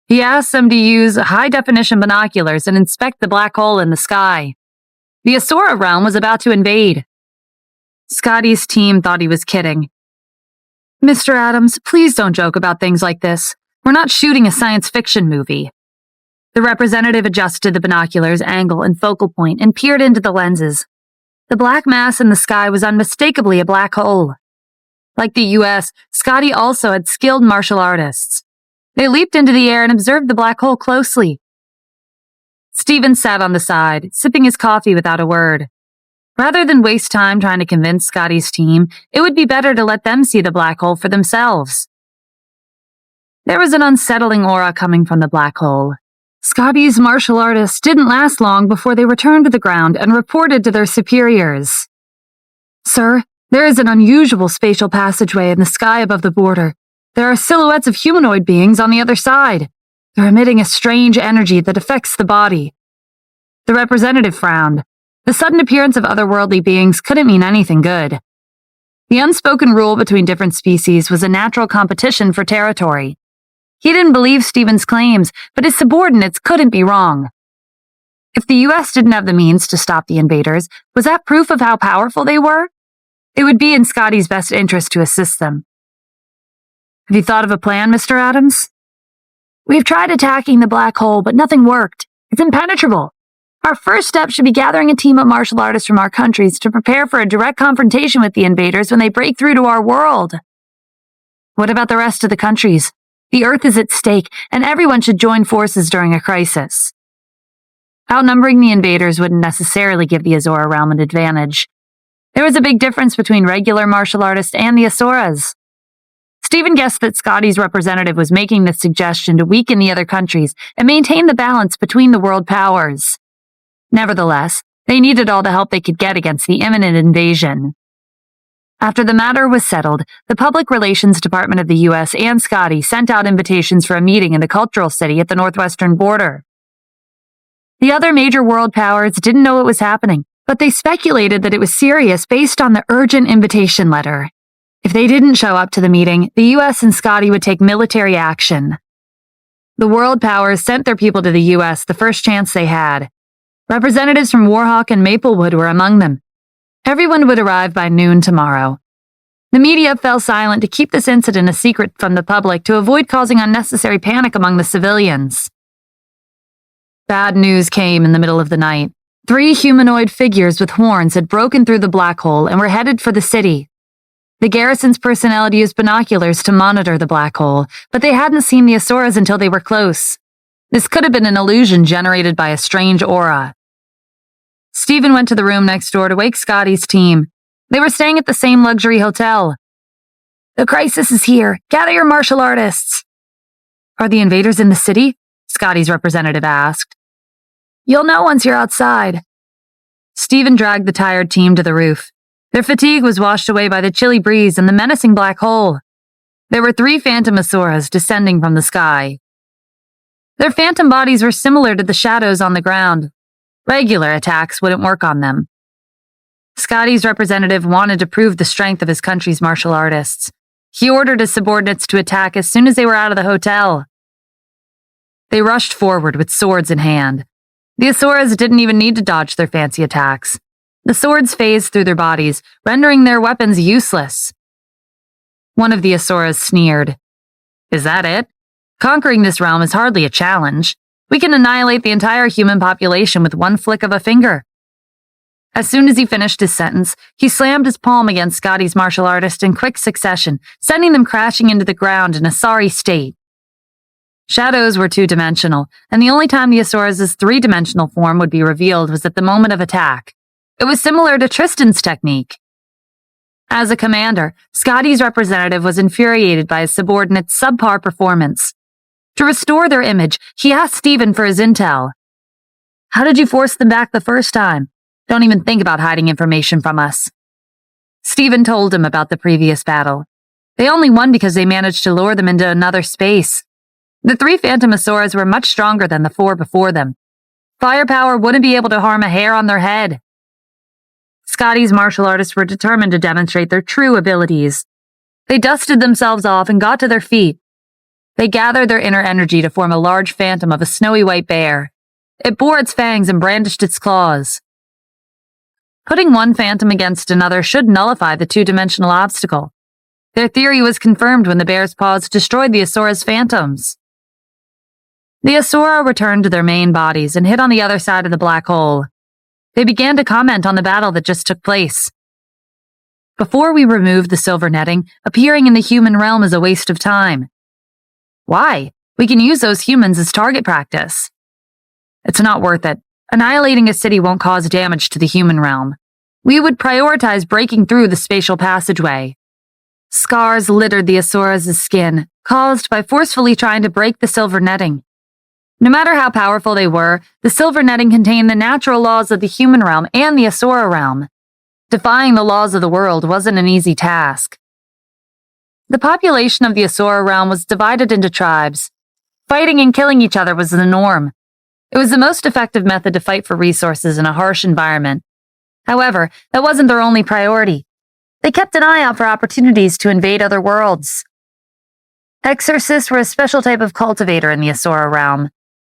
He asked them to use high-definition binoculars and inspect the black hole in the sky. The Asura realm was about to invade. Scotty's team thought he was kidding. Mr. Adams, please don't joke about things like this. We're not shooting a science fiction movie. The representative adjusted the binoculars' angle and focal point and peered into the lenses. The black mass in the sky was unmistakably a black hole. Like the U.S., Scotty also had skilled martial artists. They leaped into the air and observed the black hole closely. Stephen sat on the side, sipping his coffee without a word. Rather than waste time trying to convince Scotty's team, it would be better to let them see the black hole for themselves. There was an unsettling aura coming from the black hole. Scotty's martial artists didn't last long before they returned to the ground and reported to their superiors. Sir, there is an unusual spatial passageway in the sky above the border. There are silhouettes of humanoid beings on the other side. They're emitting a strange energy that affects the body. The representative frowned. The sudden appearance of otherworldly beings couldn't mean anything good. The unspoken rule between different species was a natural competition for territory. He didn't believe Stephen's claims, but his subordinates couldn't be wrong. If the U.S. didn't have the means to stop the invaders, was that proof of how powerful they were? It would be in Scotty's best interest to assist them. Have you thought of a plan, Mr. Adams? We've tried attacking the black hole, but nothing worked. It's impenetrable. Our first step should be gathering a team of martial artists from our countries to prepare for a direct confrontation with the invaders when they break through to our world. What about the rest of the countries? The Earth is at stake, and everyone should join forces during a crisis. Outnumbering the invaders wouldn't necessarily give the Asura realm an advantage. There was a big difference between regular martial artists and the Asuras. Stephen guessed that Scotty's representative was making this suggestion to weaken the other countries and maintain the balance between the world powers. Nevertheless, they needed all the help they could get against the imminent invasion. After the matter was settled, the Public Relations Department of the U.S. and Scotty sent out invitations for a meeting in the cultural city at the northwestern border. The other major world powers didn't know it was happening, but they speculated that it was serious based on the urgent invitation letter. If they didn't show up to the meeting, the U.S. and Scotty would take military action. The world powers sent their people to the U.S. the first chance they had. Representatives from Warhawk and Maplewood were among them. Everyone would arrive by noon tomorrow. The media fell silent to keep this incident a secret from the public to avoid causing unnecessary panic among the civilians. Bad news came in the middle of the night. 3 humanoid figures with horns had broken through the black hole and were headed for the city. The garrison's personnel had used binoculars to monitor the black hole, but they hadn't seen the Asuras until they were close. This could have been an illusion generated by a strange aura. Stephen went to the room next door to wake Scotty's team. They were staying at the same luxury hotel. "The crisis is here. Gather your martial artists." "Are the invaders in the city?" Scotty's representative asked. "You'll know once you're outside." Stephen dragged the tired team to the roof. Their fatigue was washed away by the chilly breeze and the menacing black hole. There were 3 phantom Asuras descending from the sky. Their phantom bodies were similar to the shadows on the ground. Regular attacks wouldn't work on them. Scotty's representative wanted to prove the strength of his country's martial artists. He ordered his subordinates to attack as soon as they were out of the hotel. They rushed forward with swords in hand. The Asuras didn't even need to dodge their fancy attacks. The swords phased through their bodies, rendering their weapons useless. One of the Asuras sneered. "Is that it? Conquering this realm is hardly a challenge. We can annihilate the entire human population with one flick of a finger." As soon as he finished his sentence, he slammed his palm against Scotty's martial artist in quick succession, sending them crashing into the ground in a sorry state. Shadows were 2-dimensional, and the only time the Asuras' 3-dimensional form would be revealed was at the moment of attack. It was similar to Tristan's technique. As a commander, Scotty's representative was infuriated by his subordinate's subpar performance. To restore their image, he asked Stephen for his intel. "How did you force them back the first time? Don't even think about hiding information from us." Stephen told him about the previous battle. They only won because they managed to lure them into another space. The 3 phantom Asuras were much stronger than the 4 before them. Firepower wouldn't be able to harm a hair on their head. Scotty's martial artists were determined to demonstrate their true abilities. They dusted themselves off and got to their feet. They gathered their inner energy to form a large phantom of a snowy white bear. It bore its fangs and brandished its claws. Putting one phantom against another should nullify the 2-dimensional obstacle. Their theory was confirmed when the bear's paws destroyed the Asura's phantoms. The Asura returned to their main bodies and hid on the other side of the black hole. They began to comment on the battle that just took place. "Before we remove the silver netting, appearing in the human realm is a waste of time." "Why? We can use those humans as target practice." "It's not worth it. Annihilating a city won't cause damage to the human realm. We would prioritize breaking through the spatial passageway." Scars littered the Asura's skin, caused by forcefully trying to break the silver netting. No matter how powerful they were, the silver netting contained the natural laws of the human realm and the Asura realm. Defying the laws of the world wasn't an easy task. The population of the Asura realm was divided into tribes. Fighting and killing each other was the norm. It was the most effective method to fight for resources in a harsh environment. However, that wasn't their only priority. They kept an eye out for opportunities to invade other worlds. Exorcists were a special type of cultivator in the Asura realm.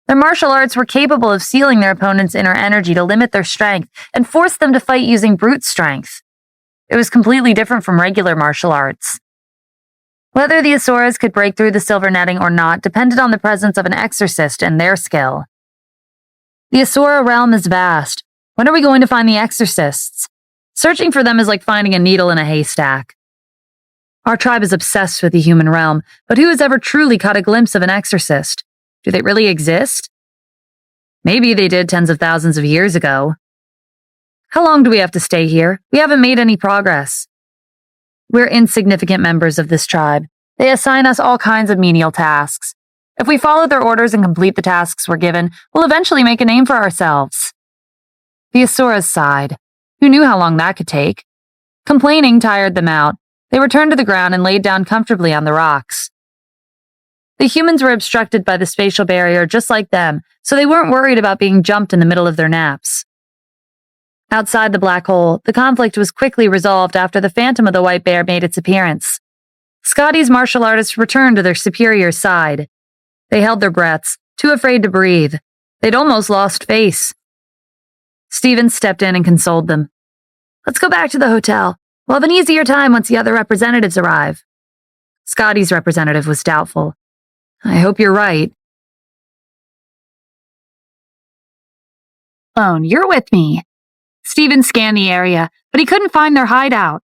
Their martial arts were capable of sealing their opponent's inner energy to limit their strength and force them to fight using brute strength. It was completely different from regular martial arts. Whether the Asuras could break through the silver netting or not depended on the presence of an exorcist and their skill. The Asura realm is vast. When are we going to find the exorcists? Searching for them is like finding a needle in a haystack. Our tribe is obsessed with the human realm, but who has ever truly caught a glimpse of an exorcist? Do they really exist? Maybe they did tens of thousands of years ago. How long do we have to stay here? We haven't made any progress. We're insignificant members of this tribe. They assign us all kinds of menial tasks. If we follow their orders and complete the tasks we're given, we'll eventually make a name for ourselves." The Asuras sighed. Who knew how long that could take? Complaining tired them out. They returned to the ground and laid down comfortably on the rocks. The humans were obstructed by the spatial barrier just like them, so they weren't worried about being jumped in the middle of their naps. Outside the black hole, the conflict was quickly resolved after the phantom of the white bear made its appearance. Scotty's martial artists returned to their superior's side. They held their breaths, too afraid to breathe. They'd almost lost face. Stephen stepped in and consoled them. "Let's go back to the hotel. We'll have an easier time once the other representatives arrive." Scotty's representative was doubtful. "I hope you're right." "Alone, you're with me." Stephen scanned the area, but he couldn't find their hideout.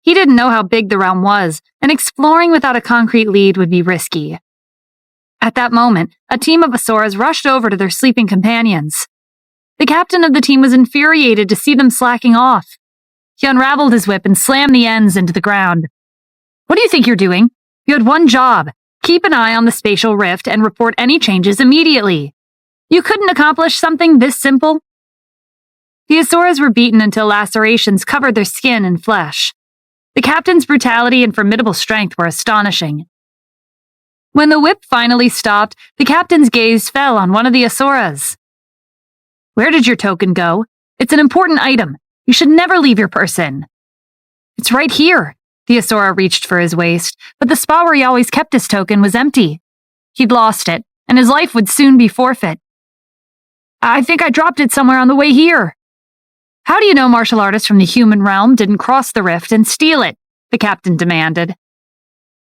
He didn't know how big the realm was, and exploring without a concrete lead would be risky. At that moment, a team of Asuras rushed over to their sleeping companions. The captain of the team was infuriated to see them slacking off. He unraveled his whip and slammed the ends into the ground. "What do you think you're doing? You had one job. Keep an eye on the spatial rift and report any changes immediately. You couldn't accomplish something this simple?" The Asuras were beaten until lacerations covered their skin and flesh. The captain's brutality and formidable strength were astonishing. When the whip finally stopped, the captain's gaze fell on one of the Asuras. "Where did your token go? It's an important item. You should never leave your person." "It's right here." The Asura reached for his waist, but the spot where he always kept his token was empty. He'd lost it, and his life would soon be forfeit. "I think I dropped it somewhere on the way here." "How do you know martial artists from the human realm didn't cross the rift and steal it?" the captain demanded.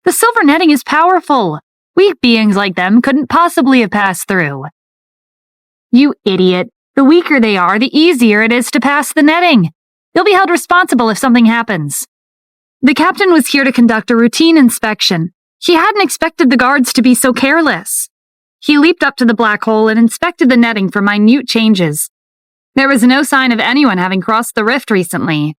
"The silver netting is powerful. Weak beings like them couldn't possibly have passed through." "You idiot. The weaker they are, the easier it is to pass the netting. You'll be held responsible if something happens." The captain was here to conduct a routine inspection. He hadn't expected the guards to be so careless. He leaped up to the black hole and inspected the netting for minute changes. There was no sign of anyone having crossed the rift recently.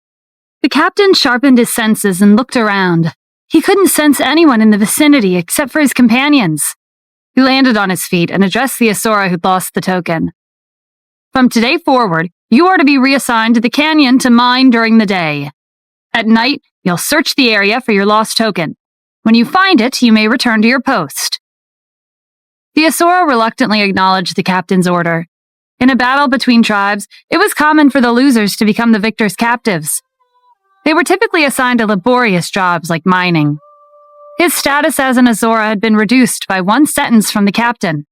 The captain sharpened his senses and looked around. He couldn't sense anyone in the vicinity except for his companions. He landed on his feet and addressed the Asura who'd lost the token. "From today forward, you are to be reassigned to the canyon to mine during the day. At night, you'll search the area for your lost token. When you find it, you may return to your post." The Asura reluctantly acknowledged the captain's order. In a battle between tribes, it was common for the losers to become the victor's captives. They were typically assigned to laborious jobs like mining. His status as an Asura had been reduced by one sentence from the captain.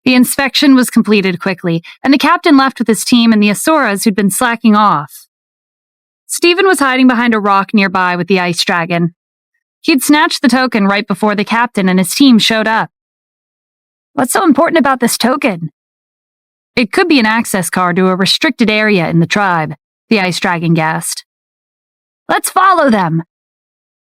The inspection was completed quickly, and the captain left with his team and the Asuras who'd been slacking off. Stephen was hiding behind a rock nearby with the ice dragon. He'd snatched the token right before the captain and his team showed up. "What's so important about this token?" "It could be an access card to a restricted area in the tribe," the ice dragon guessed. "Let's follow them."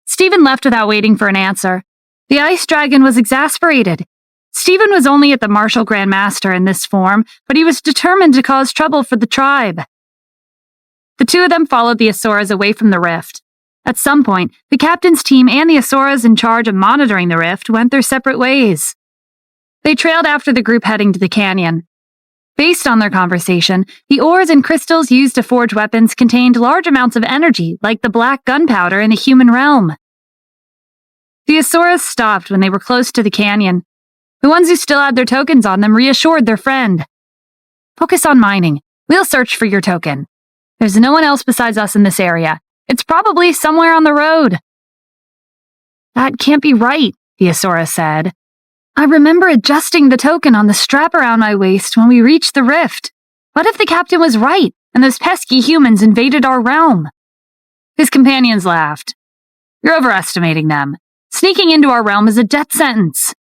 Stephen left without waiting for an answer. The ice dragon was exasperated. Stephen was only at the martial Grand Master in this form, but he was determined to cause trouble for the tribe. The two of them followed the Asuras away from the rift. At some point, the captain's team and the Asuras in charge of monitoring the rift went their separate ways. They trailed after the group heading to the canyon. Based on their conversation, the ores and crystals used to forge weapons contained large amounts of energy, like the black gunpowder in the human realm. The Asuras stopped when they were close to the canyon. The ones who still had their tokens on them reassured their friend. "Focus on mining. We'll search for your token. There's no one else besides us in this area. It's probably somewhere on the road." "That can't be right," the Asura said. "I remember adjusting the token on the strap around my waist when we reached the rift. What if the captain was right and those pesky humans invaded our realm?" His companions laughed. "You're overestimating them. Sneaking into our realm is a death sentence.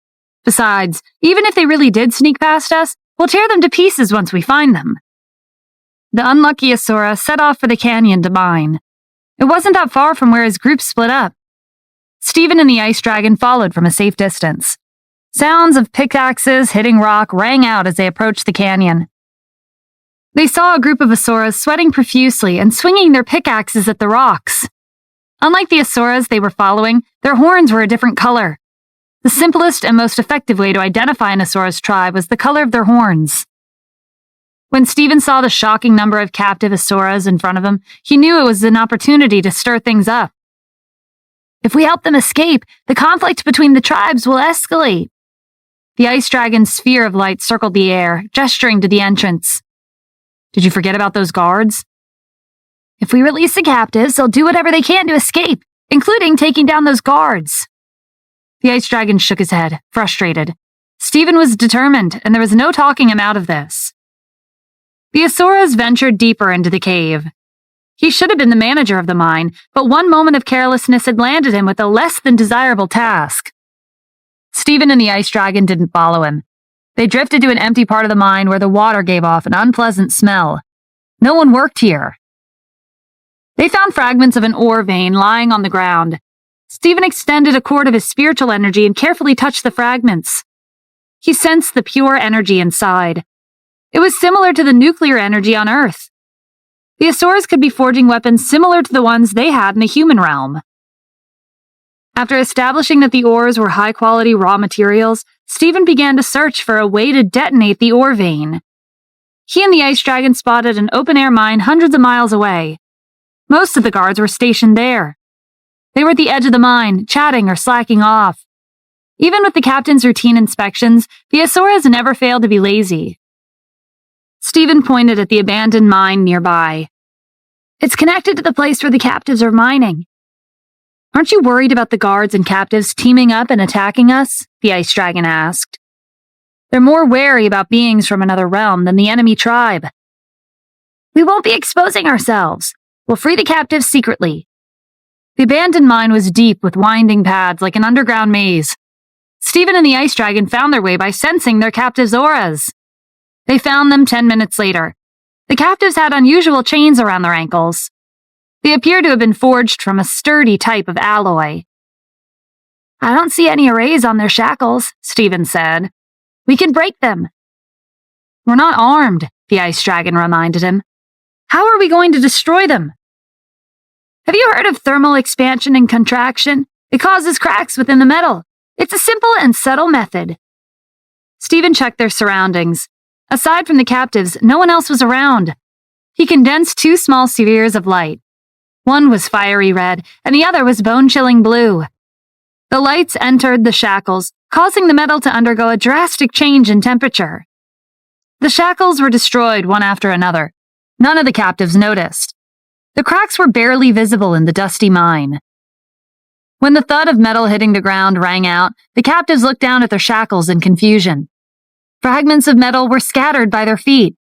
Besides, even if they really did sneak past us, we'll tear them to pieces once we find them." The unlucky Asura set off for the canyon to mine. It wasn't that far from where his group split up. Stephen and the ice dragon followed from a safe distance. Sounds of pickaxes hitting rock rang out as they approached the canyon. They saw a group of Asuras sweating profusely and swinging their pickaxes at the rocks. Unlike the Asuras they were following, their horns were a different color. The simplest and most effective way to identify an Asura's tribe was the color of their horns. When Stephen saw the shocking number of captive Asuras in front of him, he knew it was an opportunity to stir things up. If we help them escape, the conflict between the tribes will escalate. The ice dragon's sphere of light circled the air, gesturing to the entrance. Did you forget about those guards? If we release the captives, they'll do whatever they can to escape, including taking down those guards. The ice dragon shook his head, frustrated. Stephen was determined, and there was no talking him out of this. The Asuras ventured deeper into the cave. He should have been the manager of the mine, but one moment of carelessness had landed him with a less than desirable task. Stephen and the ice dragon didn't follow him. They drifted to an empty part of the mine where the water gave off an unpleasant smell. No one worked here. They found fragments of an ore vein lying on the ground. Stephen extended a cord of his spiritual energy and carefully touched the fragments. He sensed the pure energy inside. It was similar to the nuclear energy on Earth. The Asuras could be forging weapons similar to the ones they had in the human realm. After establishing that the ores were high-quality raw materials, Stephen began to search for a way to detonate the ore vein. He and the ice dragon spotted an open-air mine hundreds of miles away. Most of the guards were stationed there. They were at the edge of the mine, chatting or slacking off. Even with the captain's routine inspections, the Asuras never failed to be lazy. Stephen pointed at the abandoned mine nearby. It's connected to the place where the captives are mining. Aren't you worried about the guards and captives teaming up and attacking us? The ice dragon asked. They're more wary about beings from another realm than the enemy tribe. We won't be exposing ourselves. We'll free the captives secretly. The abandoned mine was deep with winding paths like an underground maze. Stephen and the ice dragon found their way by sensing their captives' auras. They found them 10 minutes later. The captives had unusual chains around their ankles. They appeared to have been forged from a sturdy type of alloy. I don't see any arrays on their shackles, Stephen said. We can break them. We're not armed, the ice dragon reminded him. How are we going to destroy them? Have you heard of thermal expansion and contraction? It causes cracks within the metal. It's a simple and subtle method. Stephen checked their surroundings. Aside from the captives, no one else was around. He condensed 2 small spheres of light. One was fiery red, and the other was bone-chilling blue. The lights entered the shackles, causing the metal to undergo a drastic change in temperature. The shackles were destroyed one after another. None of the captives noticed. The cracks were barely visible in the dusty mine. When the thud of metal hitting the ground rang out, the captives looked down at their shackles in confusion. Fragments of metal were scattered by their feet.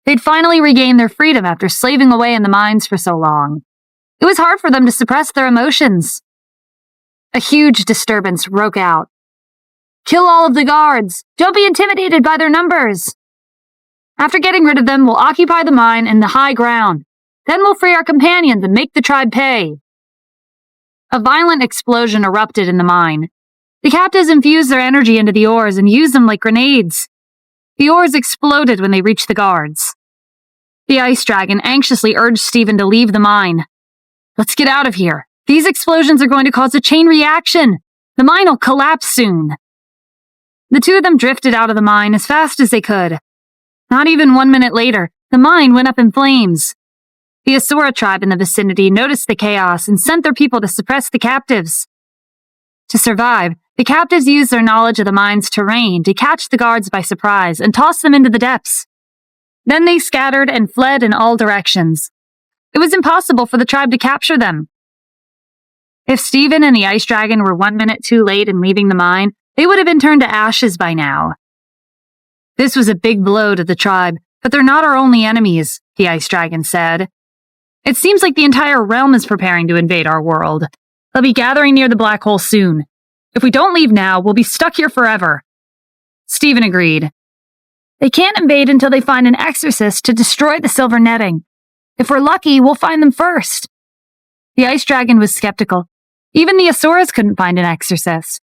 They'd finally regained their freedom after slaving away in the mines for so long. It was hard for them to suppress their emotions. A huge disturbance broke out. Kill all of the guards! Don't be intimidated by their numbers! After getting rid of them, we'll occupy the mine and the high ground. Then we'll free our companions and make the tribe pay. A violent explosion erupted in the mine. The captives infused their energy into the ores and used them like grenades. The ores exploded when they reached the guards. The ice dragon anxiously urged Stephen to leave the mine. Let's get out of here. These explosions are going to cause a chain reaction. The mine will collapse soon. The two of them drifted out of the mine as fast as they could. Not even 1 minute later, the mine went up in flames. The Asura tribe in the vicinity noticed the chaos and sent their people to suppress the captives. To survive, the captives used their knowledge of the mine's terrain to catch the guards by surprise and toss them into the depths. Then they scattered and fled in all directions. It was impossible for the tribe to capture them. If Stephen and the ice dragon were 1 minute too late in leaving the mine, they would have been turned to ashes by now. This was a big blow to the tribe, but they're not our only enemies, the ice dragon said. It seems like the entire realm is preparing to invade our world. They'll be gathering near the black hole soon. If we don't leave now, we'll be stuck here forever. Stephen agreed. They can't invade until they find an exorcist to destroy the silver netting. If we're lucky, we'll find them first. The ice dragon was skeptical. Even the Asuras couldn't find an exorcist.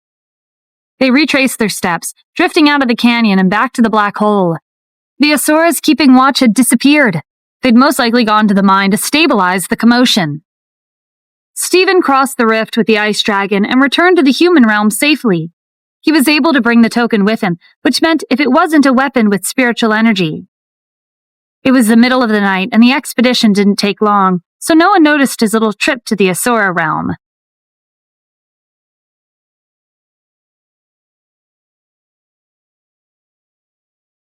They retraced their steps, drifting out of the canyon and back to the black hole. The Asuras keeping watch had disappeared. They'd most likely gone to the mine to stabilize the commotion. Stephen crossed the rift with the ice dragon and returned to the human realm safely. He was able to bring the token with him, which meant if it wasn't a weapon with spiritual energy. It was the middle of the night, and the expedition didn't take long, so no one noticed his little trip to the Asura realm.